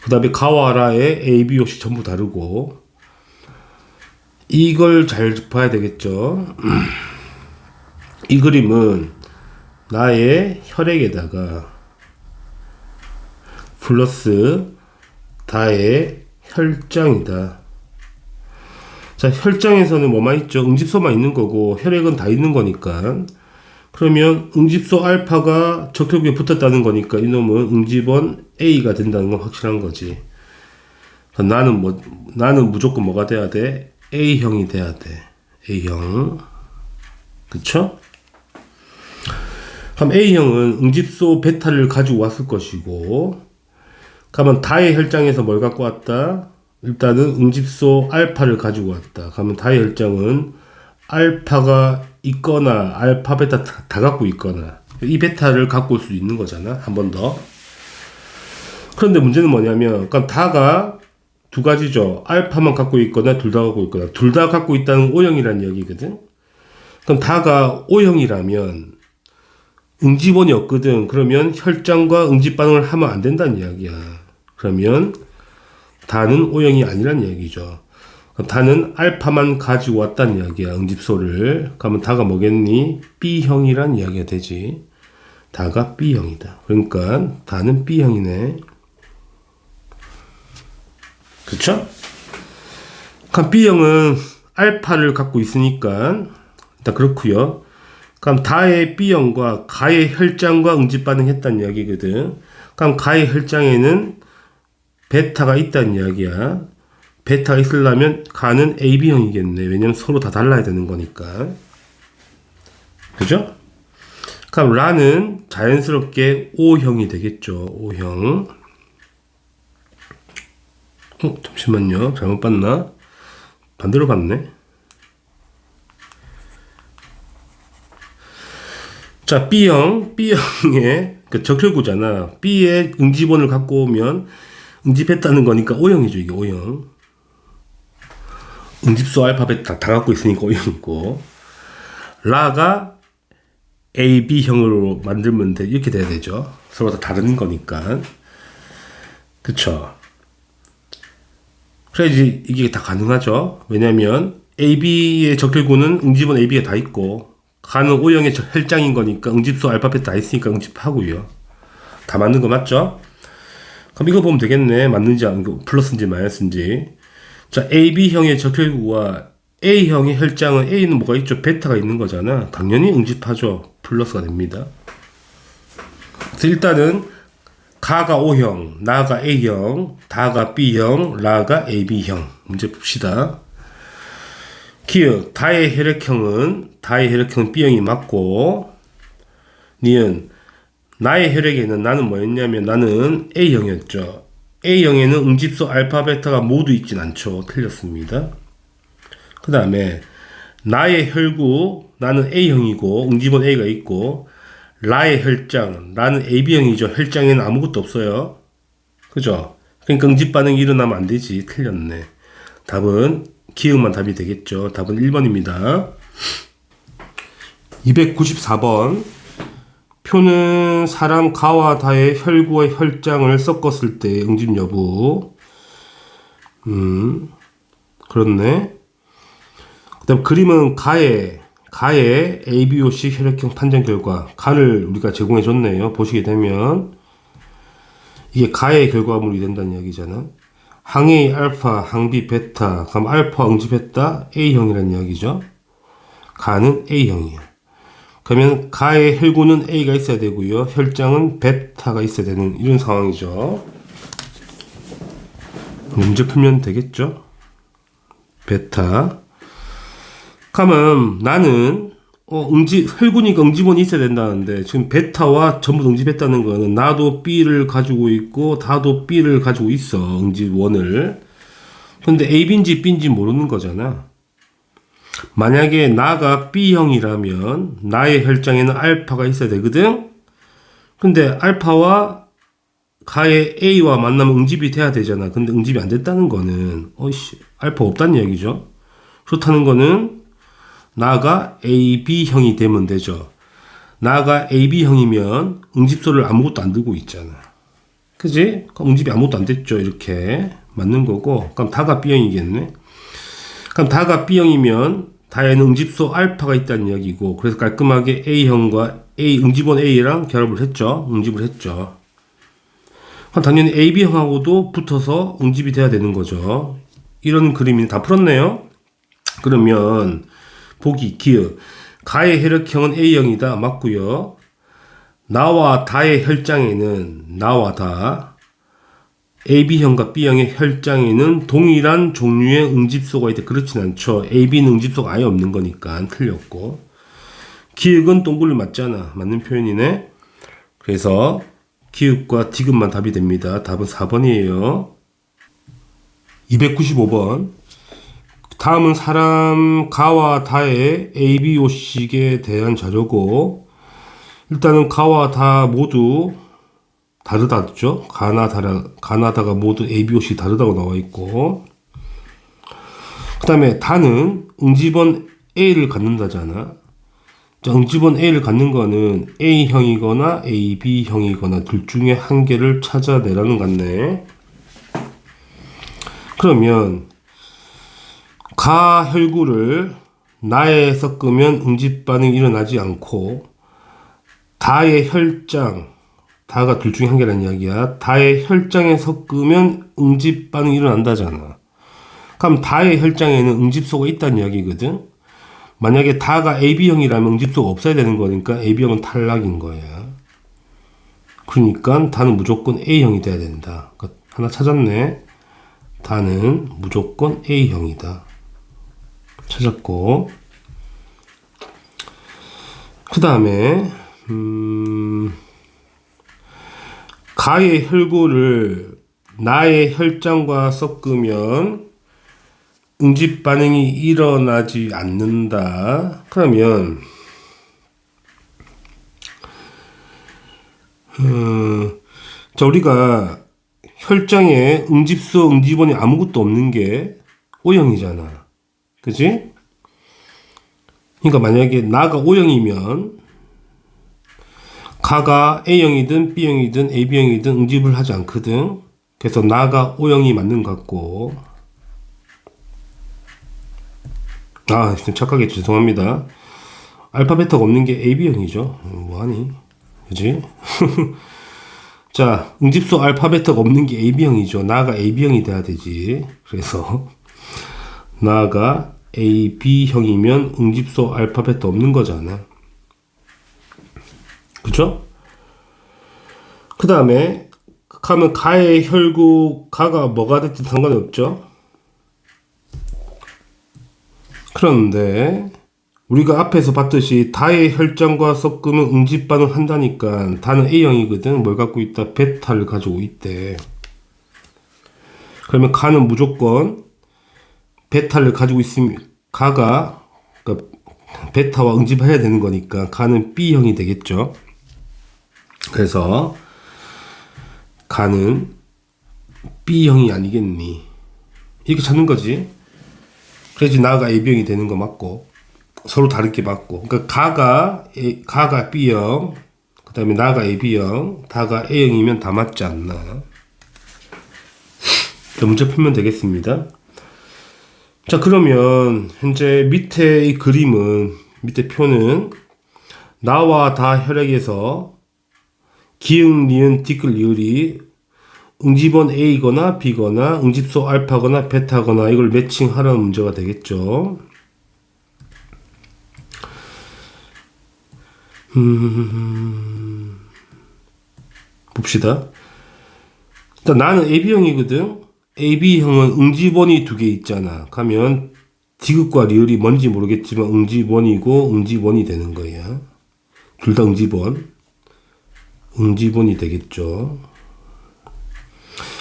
그 다음에 가와라의 ABO식 전부 다르고, 이걸 잘 봐야 되겠죠. 이 그림은 나의 혈액에다가 플러스 다의 혈장이다. 자, 혈장에서는 뭐만 있죠? 응집소만 있는 거고 혈액은 다 있는 거니까, 그러면 응집소 알파가 적혈구에 붙었다는 거니까 이놈은 응집원 A가 된다는 건 확실한 거지. 나는 무조건 뭐가 돼야 돼? A형이 돼야 돼. A형. 그쵸? 그럼 A형은 응집소 베타를 가지고 왔을 것이고, 그러면 다의 혈장에서 뭘 갖고 왔다? 일단은 응집소 알파를 가지고 왔다. 그러면 다의 혈장은 알파가 있거나 알파 베타 다 갖고 있거나, 이 베타를 갖고 올 수 있는 거잖아. 한 번 더. 그런데 문제는 뭐냐면, 그럼 다가 두 가지죠. 알파만 갖고 있거나 둘 다 갖고 있거나. 둘 다 갖고 있다는 O형이라는 이야기거든. 그럼 다가 O형이라면 응집원이 없거든. 그러면 혈장과 응집 반응을 하면 안 된다는 이야기야. 그러면 다는 O형이 아니란 이야기죠. 다는 알파만 가지고 왔다는 이야기야. 응집소를. 그러면 다가 뭐겠니? B형이란 이야기가 되지. 다가 B형이다. 그러니까 다는 B형이네. 그쵸? 그럼 B형은 알파를 갖고 있으니까 일단 그렇고요. 그럼 다의 B형과 가의 혈장과 응집 반응했다는 이야기거든. 그럼 가의 혈장에는 베타가 있다는 이야기야. 베타가 있으려면 가는 AB형이겠네. 왜냐면 서로 다 달라야 되는 거니까. 그죠? 그럼 라는 자연스럽게 O형이 되겠죠. O형. 잠시만요. 잘못 봤나? 반대로 봤네. 자, B형의 그 적혈구잖아. B의 응집원을 갖고 오면 응집했다는 거니까 O형이죠. 이게 O형. 응집소 알파 베타 다 갖고 있으니까 O형이고, 라가 AB형으로 만들면 돼. 이렇게 돼야 되죠. 서로 다 다른 거니까. 그쵸? 그래야지 이게 다 가능하죠. 왜냐면 AB의 적혈구는 응집원 AB가 다 있고, 가는 O형의 혈장인 거니까 응집소 알파 베타 다 있으니까 응집하고요. 다 맞는 거 맞죠? 그럼 이거 보면 되겠네. 맞는지 플러스인지 마이너스인지. 자, AB형의 적혈구와 A형의 혈장은 A는 뭐가 있죠? 베타가 있는 거잖아. 당연히 응집하죠. 플러스가 됩니다. 그래서 일단은 가가 O형, 나가 A형, 다가 B형, 라가 AB형. 문제 봅시다. 기역, 다의 혈액형은 B형이 맞고, 니은 나의 혈액에는 나는 뭐였냐면 나는 A형이었죠. A형에는 응집소 알파 베타가 모두 있진 않죠. 틀렸습니다. 그 다음에 나의 혈구 나는 A형이고 응집원 A가 있고, 라의 혈장 나는 AB형이죠. 혈장에는 아무것도 없어요. 그죠? 그러니까 응집 반응이 일어나면 안 되지. 틀렸네. 답은 기역만 답이 되겠죠. 답은 1번입니다. 294번. 표는 사람 가와 다의 혈구와 혈장을 섞었을 때 응집 여부. 그렇네. 그 다음 그림은 가의 ABOC 혈액형 판정 결과. 간을 우리가 제공해 줬네요. 보시게 되면 이게 가의 결과물이 된다는 이야기잖아. 항A 알파, 항B 베타. 그럼 알파 응집했다 A형이라는 이야기죠. 가는 A형이야. 그러면 가의 혈구는 A가 있어야 되고요. 혈장은 베타가 있어야 되는 이런 상황이죠. 문제 풀면 되겠죠. 베타. 그러면 나는 혈구니까 응집원이 있어야 된다는데 지금 베타와 전부 응집했다는 거는 나도 B를 가지고 있고 다도 B를 가지고 있어. 응집원을. 근데 AB인지 B인지 모르는 거잖아. 만약에 나가 B형이라면 나의 혈장에는 알파가 있어야 되거든. 근데 알파와 가의 A와 만나면 응집이 돼야 되잖아. 근데 응집이 안 됐다는 거는 알파 없다는 얘기죠. 그렇다는 거는 나가 AB형이 되면 되죠. 나가 AB형이면 응집소를 아무것도 안 들고 있잖아. 그지? 그럼 응집이 아무것도 안 됐죠. 이렇게 맞는 거고. 그럼 다가 B형이겠네. 그럼 다가 B형이면 다에는 응집소 알파가 있다는 이야기고, 그래서 깔끔하게 A형과 응집원 A랑 결합을 했죠. 응집을 했죠. 그럼 당연히 AB형하고도 붙어서 응집이 돼야 되는 거죠. 이런 그림이 다 풀었네요. 그러면 보기 기역. 가의 혈액형은 A형이다. 맞고요. 나와 다의 혈장에는 나와 다 AB형과 B형의 혈장에는 동일한 종류의 응집소가 있다. 그렇진 않죠. AB는 응집소가 아예 없는 거니까 틀렸고. 기역은 동글이 맞잖아. 맞는 표현이네. 그래서 기역과 디귿만 답이 됩니다. 답은 4번이에요. 295번. 다음은 사람 가와 다의 ABO식에 대한 자료고, 일단은 가와 다 모두 다르다죠. 가나다가 모두 ABOC 다르다고 나와 있고, 그 다음에 다는 응집원 A를 갖는다잖아. 응집원 A를 갖는 거는 A형이거나 AB형이거나 둘 중에 한 개를 찾아내라는 것 같네. 그러면 가 혈구를 나에 섞으면 응집 반응이 일어나지 않고, 다의 혈장 다가 둘 중에 한 개라는 이야기야. 다의 혈장에 섞으면 응집 반응이 일어난다잖아. 그럼 다의 혈장에는 응집소가 있다는 이야기거든. 만약에 다가 AB형이라면 응집소가 없어야 되는 거니까 AB형은 탈락인 거야. 그러니까 다는 무조건 A형이 돼야 된다. 그러니까 하나 찾았네. 다는 무조건 A형이다. 찾았고, 그 다음에 가의 혈구를 나의 혈장과 섞으면 응집 반응이 일어나지 않는다. 그러면 자, 우리가 혈장에 응집소, 응집원이 아무것도 없는 게 O형이잖아. 그치? 그러니까 만약에 나가 O형이면 가가 A형이든 B형이든 AB형이든 응집을 하지 않거든. 그래서 나가 O형이 맞는 것 같고, 아, 착각해 죄송합니다. 알파 베타가 없는 게 AB형이죠. 뭐하니? 그지? 자, 응집소 알파 베타가 없는 게 AB형이죠. 나가 AB형이 돼야 되지. 그래서 나가 AB형이면 응집소 알파 베타 없는 거잖아. 그죠? 그 다음에 하면 가의 혈구, 가가 뭐가 됐든 상관이 없죠. 그런데 우리가 앞에서 봤듯이 다의 혈장과 섞으면 응집 반응 한다니까 다는 A형이거든. 뭘 갖고 있다? 베타를 가지고 있대. 그러면 가는 무조건 베타를 가지고 있으면 가가 그러니까 베타와 응집해야 되는 거니까 가는 B형이 되겠죠. 그래서 가는 B형이 아니겠니? 이렇게 찾는 거지. 그래야지 나가 AB형이 되는 거 맞고 서로 다르게 맞고. 그러니까 가가 B형, 그 다음에 나가 AB형, 다가 A형이면 다 맞지 않나. 자, 문제 풀면 되겠습니다. 자, 그러면 현재 밑에 이 그림은, 밑에 표는 나와 다 혈액에서 기응, 니은, 디귿, 리을이 응집원 A거나 B거나 응집소 알파거나 베타거나 이걸 매칭하라는 문제가 되겠죠. 봅시다. 일단 나는 AB형이거든. AB형은 응집원이 두 개 있잖아. 가면 디귿과 리을이 뭔지 모르겠지만 응집원이고 응집원이 되는 거야. 둘 다 응집원이 되겠죠.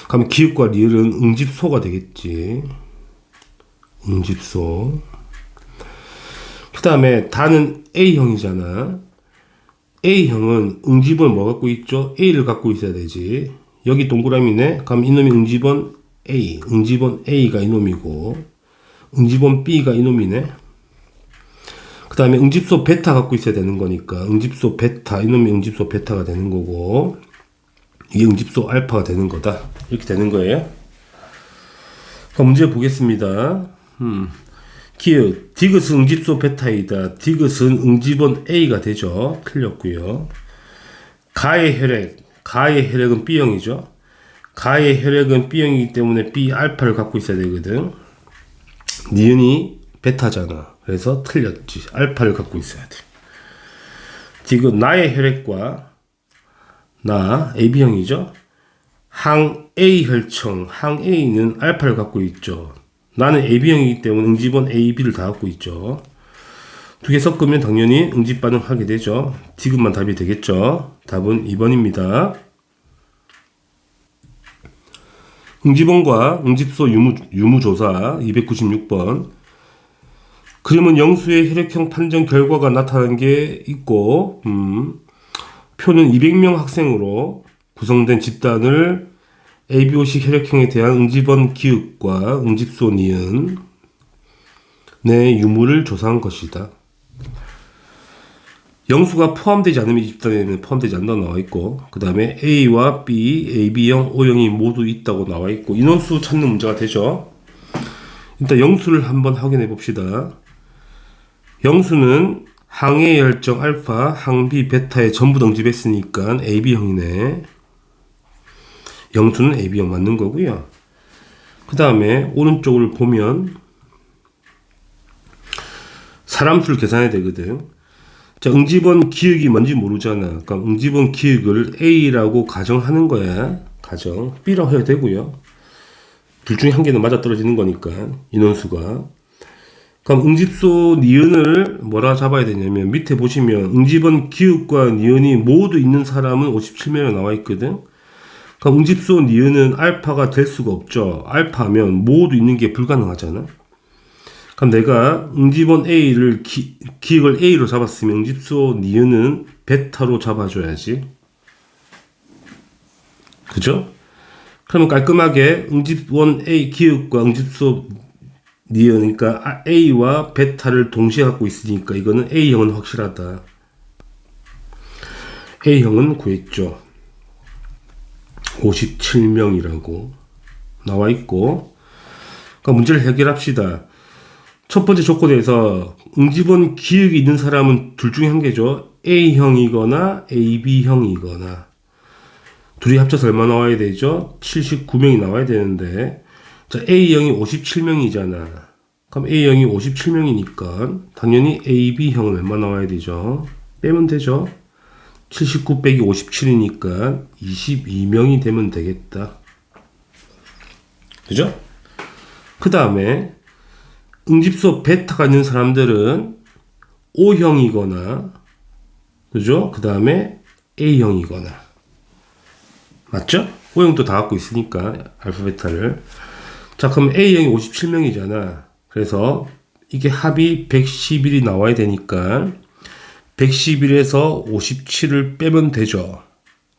그러면 기읍과 리을은 응집소가 되겠지. 응집소. 그 다음에 다는 A형이잖아. A형은 응집원 뭐 갖고 있죠? A를 갖고 있어야 되지. 여기 동그라미네. 그럼 이놈이 응집원 A. 응집원 A가 이놈이고 응집원 B가 이놈이네. 그 다음에 응집소 베타 갖고 있어야 되는 거니까 응집소 베타. 이놈이 응집소 베타가 되는 거고 이게 응집소 알파가 되는 거다. 이렇게 되는 거예요. 그럼 문제 보겠습니다. 기읍, 디귿은 응집소 베타이다. 디귿은 응집원 A가 되죠. 틀렸고요. 가의 혈액은 B형이죠. 가의 혈액은 B형이기 때문에 B 알파를 갖고 있어야 되거든. 니은이 베타잖아. 그래서 틀렸지. 알파를 갖고 있어야 돼. 디귿, 나의 혈액과 나 AB형이죠. 항 A 혈청, 항 A는 알파를 갖고 있죠. 나는 AB형이기 때문에 응집원 A, B를 다 갖고 있죠. 두 개 섞으면 당연히 응집 반응하게 되죠. 디귿만 답이 되겠죠. 답은 2번입니다. 응집원과 응집소 유무조사 296번. 그림은 영수의 혈액형 판정 결과가 나타난 게 있고 표는 200명 학생으로 구성된 집단을 ABO식 혈액형에 대한 응집원 기읍과 응집소 니은 내 유무를 조사한 것이다. 영수가 포함되지 않으면 이 집단에는 포함되지 않는다고 나와 있고 그 다음에 A와 B, AB형, O형이 모두 있다고 나와 있고 인원수 찾는 문제가 되죠. 일단 영수를 한번 확인해 봅시다. 영수는 항의 혈정 알파, 항B, 베타에 전부 응집했으니까 AB형이네. 영수는 AB형 맞는 거고요. 그 다음에 오른쪽을 보면 사람 수를 계산해야 되거든. 자, 응집원 기역이 뭔지 모르잖아. 그럼 응집원 기역을 A라고 가정하는 거야. 가정. B라고 해도 되고요. 둘 중에 한 개는 맞아 떨어지는 거니까, 인원수가. 그럼 응집소 니은을 뭐라 잡아야 되냐면, 밑에 보시면 응집원 기역과 니은이 모두 있는 사람은 57명이 나와 있거든. 그럼 응집소 니은은 알파가 될 수가 없죠. 알파면 모두 있는 게 불가능하잖아. 그럼 내가 응집원 A를 기역을 A로 잡았으면 응집소 니은은 베타로 잡아줘야지. 그죠? 그러면 깔끔하게 응집원 A 기역과 응집소 니은, 그러니까 A와 베타를 동시에 갖고 있으니까 이거는 A형은 확실하다. A형은 구했죠. 57명이라고 나와 있고. 그러니까 문제를 해결합시다. 첫 번째 조건에서 응집원 기역이 있는 사람은 둘 중에 한 개죠. A형이거나 AB형이거나. 둘이 합쳐서 얼마 나와야 되죠? 79명이 나와야 되는데, 자, A형이 57명이잖아. 그럼 A형이 57명이니까 당연히 AB형은 얼마 나와야 되죠? 빼면 되죠? 79 빼기 57이니까 22명이 되면 되겠다. 그죠? 그 다음에 응집소 베타가 있는 사람들은 O형이거나, 그죠? 그 다음에 A형이거나. 맞죠? O형도 다 갖고 있으니까, 알파 베타를. 자, 그럼 A형이 57명이잖아. 그래서 이게 합이 111이 나와야 되니까 111에서 57을 빼면 되죠.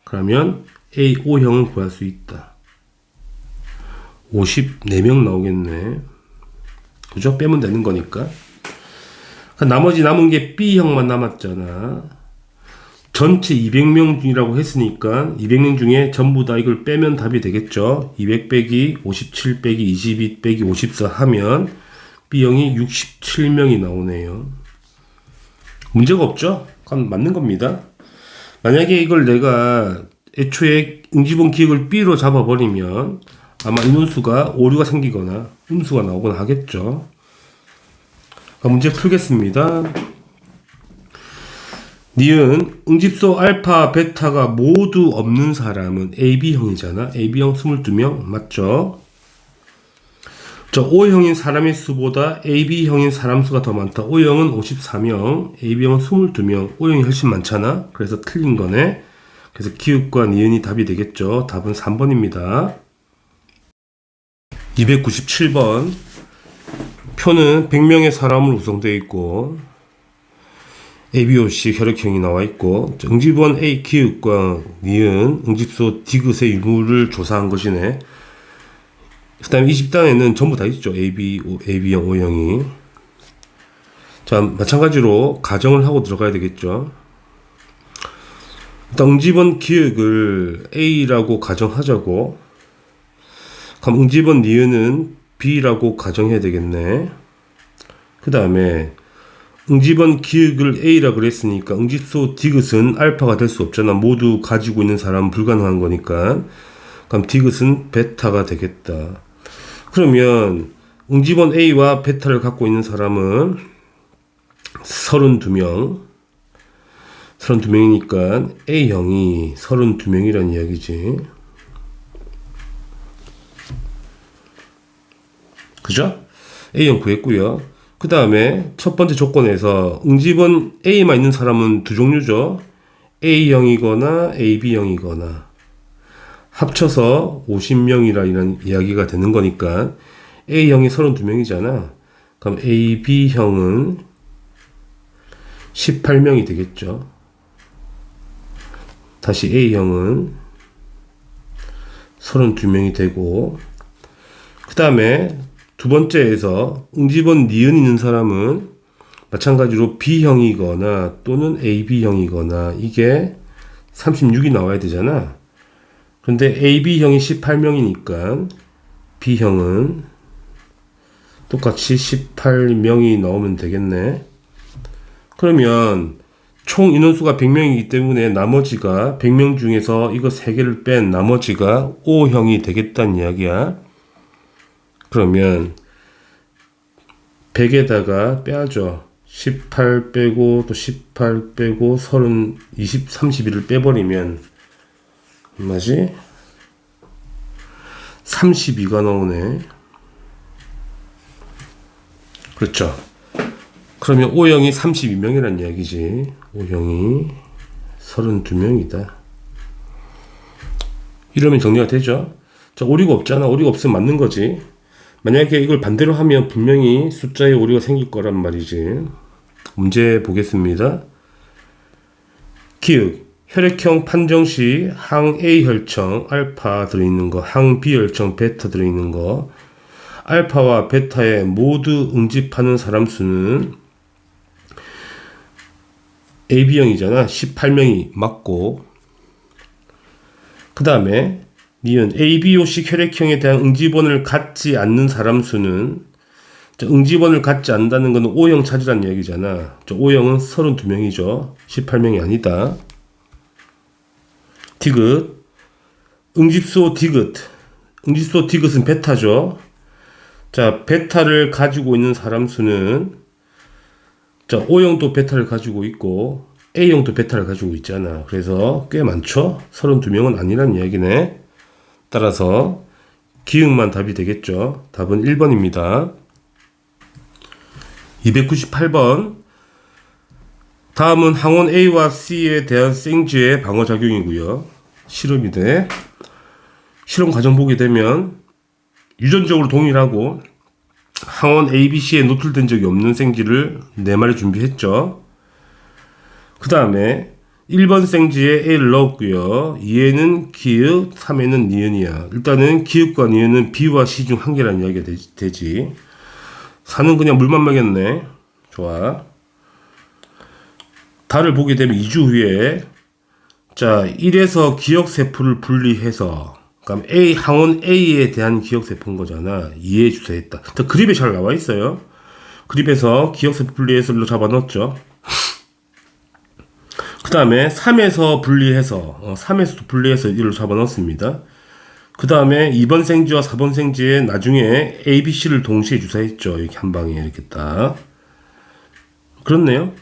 그러면 O형을 구할 수 있다. 54명 나오겠네. 그죠? 빼면 되는 거니까. 나머지 남은 게 B형만 남았잖아. 전체 200명이라고 했으니까 200명 중에 전부 다 이걸 빼면 답이 되겠죠. 200 빼기 57 빼기 22 빼기 54 하면 B형이 67명이 나오네요. 문제가 없죠? 그럼 맞는 겁니다. 만약에 이걸 내가 애초에 응집원 기역을 B로 잡아버리면 아마 인원수가 오류가 생기거나 음수가 나오거나 하겠죠. 문제 풀겠습니다. 니은 응집소 알파, 베타가 모두 없는 사람은 AB형이잖아. AB형 22명 맞죠? 저 O형인 사람의 수보다 AB형인 사람 수가 더 많다. O형은 54명, AB형은 22명. O형이 훨씬 많잖아. 그래서 틀린 거네. 그래서 기역과 니은이 답이 되겠죠. 답은 3번입니다. 297번. 표는 100명의 사람으로 구성되어 있고 ABOC 혈액형이 나와 있고, 응집원 A 기역과 니은 응집소 디귿의 유무를 조사한 것이네. 그 다음에 20단에는 전부 다 있죠. AB형, O형이. 자, 마찬가지로 가정을 하고 들어가야 되겠죠. 일단 응집원 기역을 A라고 가정하자고. 그럼 응집원 니은은 B라고 가정해야 되겠네. 그 다음에 응집원 기역을 A라 그랬으니까 응집소 디귿은 알파가 될 수 없잖아. 모두 가지고 있는 사람은 불가능한 거니까. 그럼 디귿은 베타가 되겠다. 그러면 응집원 A와 베타를 갖고 있는 사람은 32명. 32명이니까 A형이 32명이라는 이야기지. 그죠? A형 구했고요. 그 다음에 첫 번째 조건에서 응집원 A만 있는 사람은 두 종류죠. A형이거나 AB형이거나. 합쳐서 50명이라는 이야기가 되는 거니까 A형이 32명이잖아. 그럼 AB형은 18명이 되겠죠. 다시 A형은 32명이 되고, 그 다음에 두 번째에서 응집원 니은 있는 사람은 마찬가지로 B형이거나 또는 AB형이거나 이게 36이 나와야 되잖아. 그런데 AB형이 18명이니까 B형은 똑같이 18명이 나오면 되겠네. 그러면 총 인원수가 100명이기 때문에 나머지가 100명 중에서 이거 3개를 뺀 나머지가 O형이 되겠다는 이야기야. 그러면 100에다가 빼야죠. 18 빼고 또 18 빼고 30, 20, 31을 빼버리면 얼마지? 32가 나오네. 그렇죠. 그러면 O형이 32명이란 이야기지. O형이 32명이다. 이러면 정리가 되죠. 자, 오류가 없잖아. 오류가 없으면 맞는 거지. 만약에 이걸 반대로 하면 분명히 숫자에 오류가 생길 거란 말이지. 문제 보겠습니다. 기역, 혈액형 판정 시 항 A 혈청 알파 들어있는 거, 항 B 혈청 베타 들어있는 거, 알파와 베타에 모두 응집하는 사람 수는 AB형이잖아. 18명이 맞고, 그 다음에 니은 ABO식 혈액형에 대한 응집원을 갖지 않는 사람 수는, 응집원을 갖지 않는다는 것은 O형 찾으라는 이야기잖아. O형은 32명이죠. 18명이 아니다. 디귿, 응집소 디귿. 응집소 디귿은 베타죠. 자, 베타를 가지고 있는 사람 수는, 자, O형도 베타를 가지고 있고 A형도 베타를 가지고 있잖아. 그래서 꽤 많죠. 32명은 아니란 이야기네. 따라서 기역만 답이 되겠죠. 답은 1번입니다. 298번. 다음은 항원 A와 C에 대한 생쥐의 방어작용이고요. 실험이 돼. 실험 과정 보게 되면 유전적으로 동일하고 항원 A, B, C에 노출된 적이 없는 생쥐를 4마리 준비했죠. 그 다음에 1번 생쥐에 A를 넣었고요. 2에는 기역, 3에는 니은이야. 일단은 기역과 니은은 B와 C 중 한 개라는 이야기가 되지. 4는 그냥 물만 먹였네. 좋아. 달을 보게 되면 2주 후에, 자, 1에서 기역세포를 분리해서, 그럼 항원 A에 대한 기억세포인 거잖아. 2에 주사했다. 그립에 잘 나와 있어요. 그립에서 기억세포 분리해서 일로 잡아 넣었죠. 그 다음에 3에서 분리해서, 3에서 분리해서 일로 잡아 넣었습니다. 그 다음에 2번 생쥐와 4번 생쥐에 나중에 A, B, C를 동시에 주사했죠. 이렇게 한 방에 이렇게 딱. 그렇네요.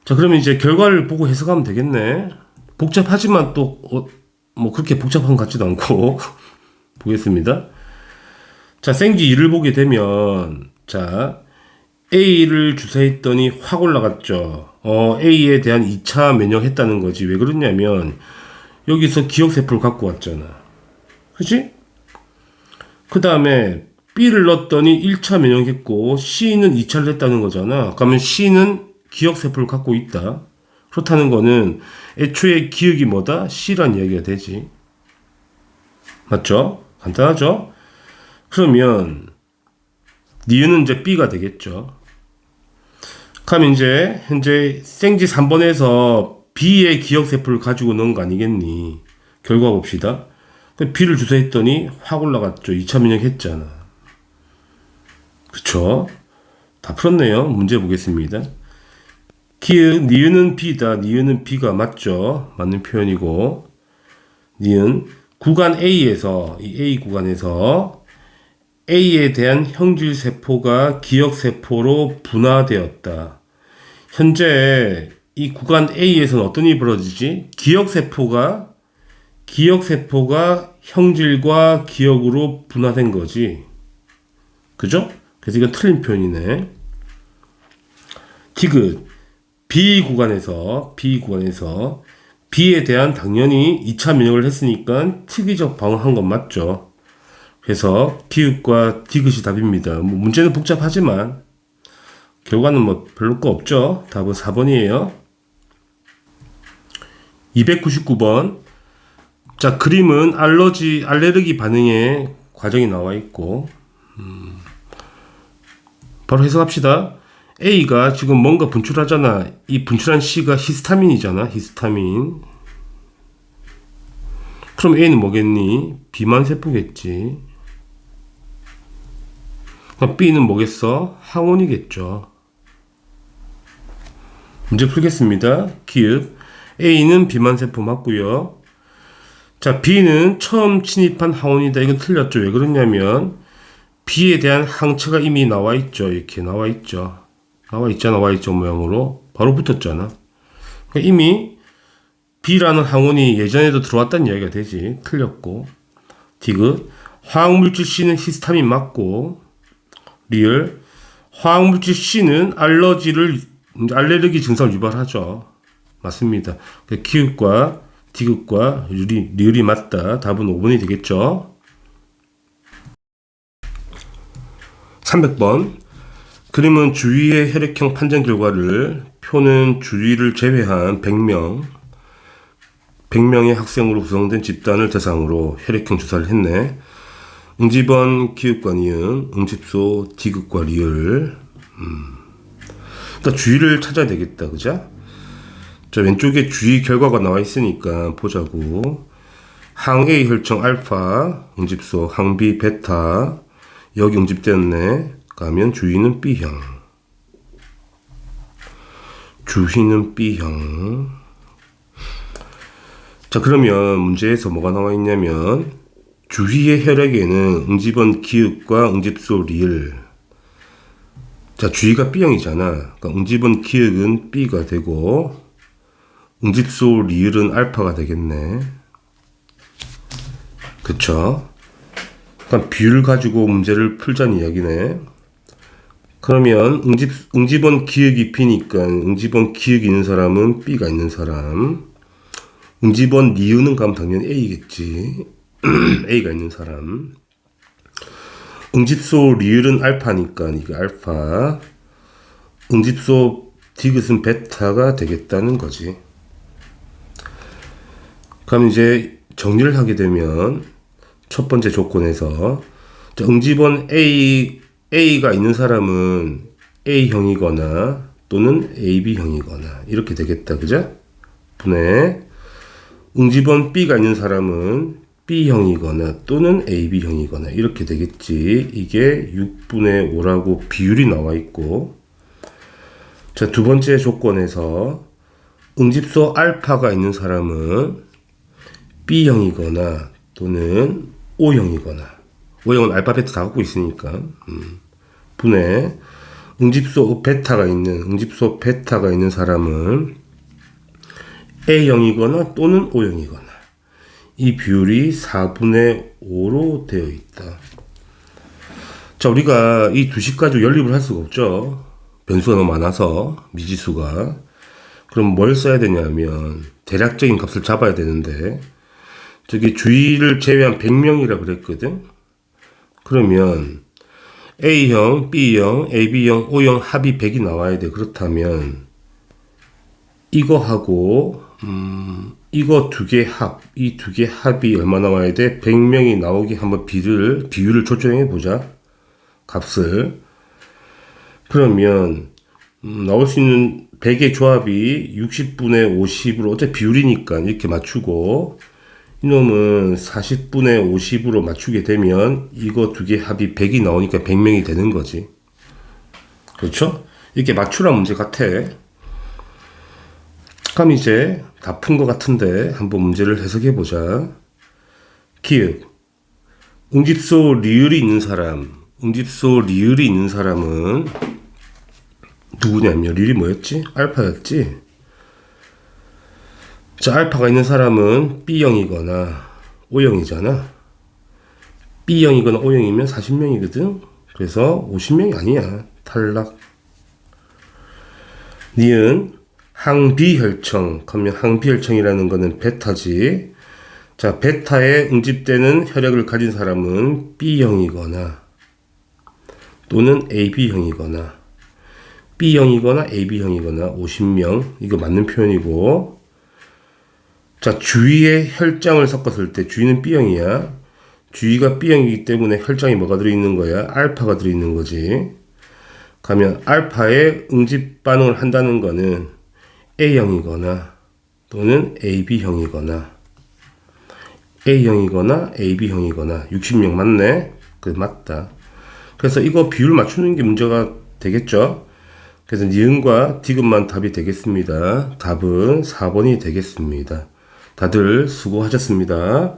자, 그러면 이제 결과를 보고 해석하면 되겠네. 복잡하지만 또, 뭐 그렇게 복잡한 것 같지도 않고 보겠습니다. 자, 생쥐 2를 보게 되면, 자, A를 주사했더니 확 올라갔죠. A에 대한 2차 면역했다는 거지. 왜 그러냐면 여기서 기억세포를 갖고 왔잖아. 그치? 그 다음에 B를 넣었더니 1차 면역했고 C는 2차를 했다는 거잖아. 그러면 C는 기억세포를 갖고 있다. 그렇다는 거는 애초에 기억이 뭐다? C란 이야기가 되지. 맞죠? 간단하죠? 그러면 니은은 이제 B가 되겠죠. 그럼 이제 현재 생쥐 3번에서 B의 기억세포를 가지고 넣은 거 아니겠니? 결과 봅시다. B를 주사했더니 확 올라갔죠. 2차 면역했잖아. 그쵸? 다 풀었네요. 문제 보겠습니다. 니은은 B다. 니은은 B가 맞죠. 맞는 표현이고, 니은 구간 A에서, 이 A 구간에서 A에 대한 형질세포가 기억세포로 분화되었다. 현재 이 구간 A에서는 어떤 일이 벌어지지? 기억세포가 형질과 기억으로 분화된 거지. 그죠? 그래서 이건 틀린 표현이네. 디귿. B 구간에서 B에 대한 당연히 2차 면역을 했으니까 특이적 방어한 건 맞죠. 그래서 기역과 디귿이 답입니다. 뭐 문제는 복잡하지만 결과는 뭐 별로 거 없죠. 답은 4번이에요. 299번. 자, 그림은 알레르기 반응의 과정이 나와 있고, 바로 해석합시다. A가 지금 뭔가 분출하잖아. 이 분출한 C가 히스타민이잖아. 히스타민. 그럼 A는 뭐겠니? 비만 세포겠지. 그럼 B는 뭐겠어? 항원이겠죠. 문제 풀겠습니다. 기읍. A는 비만 세포 맞고요. 자, B는 처음 침입한 항원이다. 이건 틀렸죠. 왜 그러냐면 B에 대한 항체가 이미 나와 있죠. 이렇게 나와 있죠. 나와 있잖아. Y자 모양으로 바로 붙었잖아. 그러니까 이미 B라는 항원이 예전에도 들어왔다는 이야기가 되지. 틀렸고. 디귿. 화학물질 C는 히스타민 맞고. 리을. 화학물질 C는 알레르기 증상을 유발하죠. 맞습니다. 기읍과 디귿과 리을이 맞다. 답은 5번이 되겠죠. 300번. 그림은 주위의 혈액형 판정 결과를 표는 주위를 제외한 100명의 학생으로 구성된 집단을 대상으로 혈액형 조사를 했네. 응집원, 기읍과 니은, 응집소, 디귿과 리을. 일단 주위를 찾아야 되겠다. 그죠? 자, 왼쪽에 주위 결과가 나와 있으니까 보자고. 항 A 혈청 알파, 응집소, 항 B 베타, 여기 응집되었네. 가면 주위는 B형. 주위는 B형. 자, 그러면 문제에서 뭐가 나와 있냐면 주위의 혈액에는 응집원 기읍과 응집소 리을. 자, 주위가 B형이잖아. 그러니까 응집원 기읍은 B가 되고 응집소 리을은 알파가 되겠네. 그쵸? 그러니까 비율 가지고 문제를 풀자는 이야기네. 그러면 응집원 기역이 B니까 응집원 기역이 있는 사람은 B가 있는 사람. 응집원 니은은 가면 당연히 A겠지. A가 있는 사람. 응집소 리을은 알파니까 이게 알파. 응집소 디귿은 베타가 되겠다는 거지. 그럼 이제 정리를 하게 되면 첫 번째 조건에서 응집원 A가 있는 사람은 A형이거나 또는 AB형이거나 이렇게 되겠다. 그죠? 분해. 응집원 B가 있는 사람은 B형이거나 또는 AB형이거나 이렇게 되겠지. 이게 6분의 5라고 비율이 나와 있고. 자, 두 번째 조건에서 응집소 알파가 있는 사람은 B형이거나 또는 O형이거나. O형은 알파벳 다 갖고 있으니까. 분해. 응집소 베타가 있는 사람은 A형이거나 또는 O형이거나. 이 비율이 4분의 5로 되어 있다. 자, 우리가 이 두 식 가지고 연립을 할 수가 없죠. 변수가 너무 많아서, 미지수가. 그럼 뭘 써야 되냐면, 대략적인 값을 잡아야 되는데, 저기 주위를 제외한 100명이라 그랬거든. 그러면 A형, B형, AB형, O형 합이 100이 나와야 돼. 그렇다면 이거하고 이거 두 개 합, 이 두 개 합이 얼마 나와야 돼? 100명이 나오게 한번 비율을 조정해 보자. 값을. 그러면 나올 수 있는 100의 조합이 60분의 50으로 어차피 비율이니까 이렇게 맞추고 이놈은 40분의 50으로 맞추게 되면 이거 두 개 합이 100이 나오니까 100명이 되는 거지. 그렇죠? 이렇게 맞추라 문제 같아. 그럼 이제 다 푼 것 같은데 한번 문제를 해석해 보자. 기읍. 응집소 리을이 있는 사람은 누구냐면 리을이 뭐였지? 알파였지? 자, 알파가 있는 사람은 B형이거나 O형이잖아. B형이거나 O형이면 40명이거든. 그래서 50명이 아니야. 탈락. 니은 항비혈청. 그러면 항비혈청이라는 거는 베타지. 자, 베타에 응집되는 혈액을 가진 사람은 B형이거나 또는 AB형이거나 AB형이거나 50명. 이거 맞는 표현이고. 자, 주위에 혈장을 섞었을 때 주위는 B형이야. 주위가 B형이기 때문에 혈장이 뭐가 들어있는 거야? 알파가 들어있는 거지. 가면 알파에 응집 반응을 한다는 거는 A형이거나 또는 AB형이거나 AB형이거나 60명 맞네? 그래, 맞다. 그래서 이거 비율 맞추는 게 문제가 되겠죠? 그래서 니은과 디귿만 답이 되겠습니다. 답은 4번이 되겠습니다. 다들 수고하셨습니다.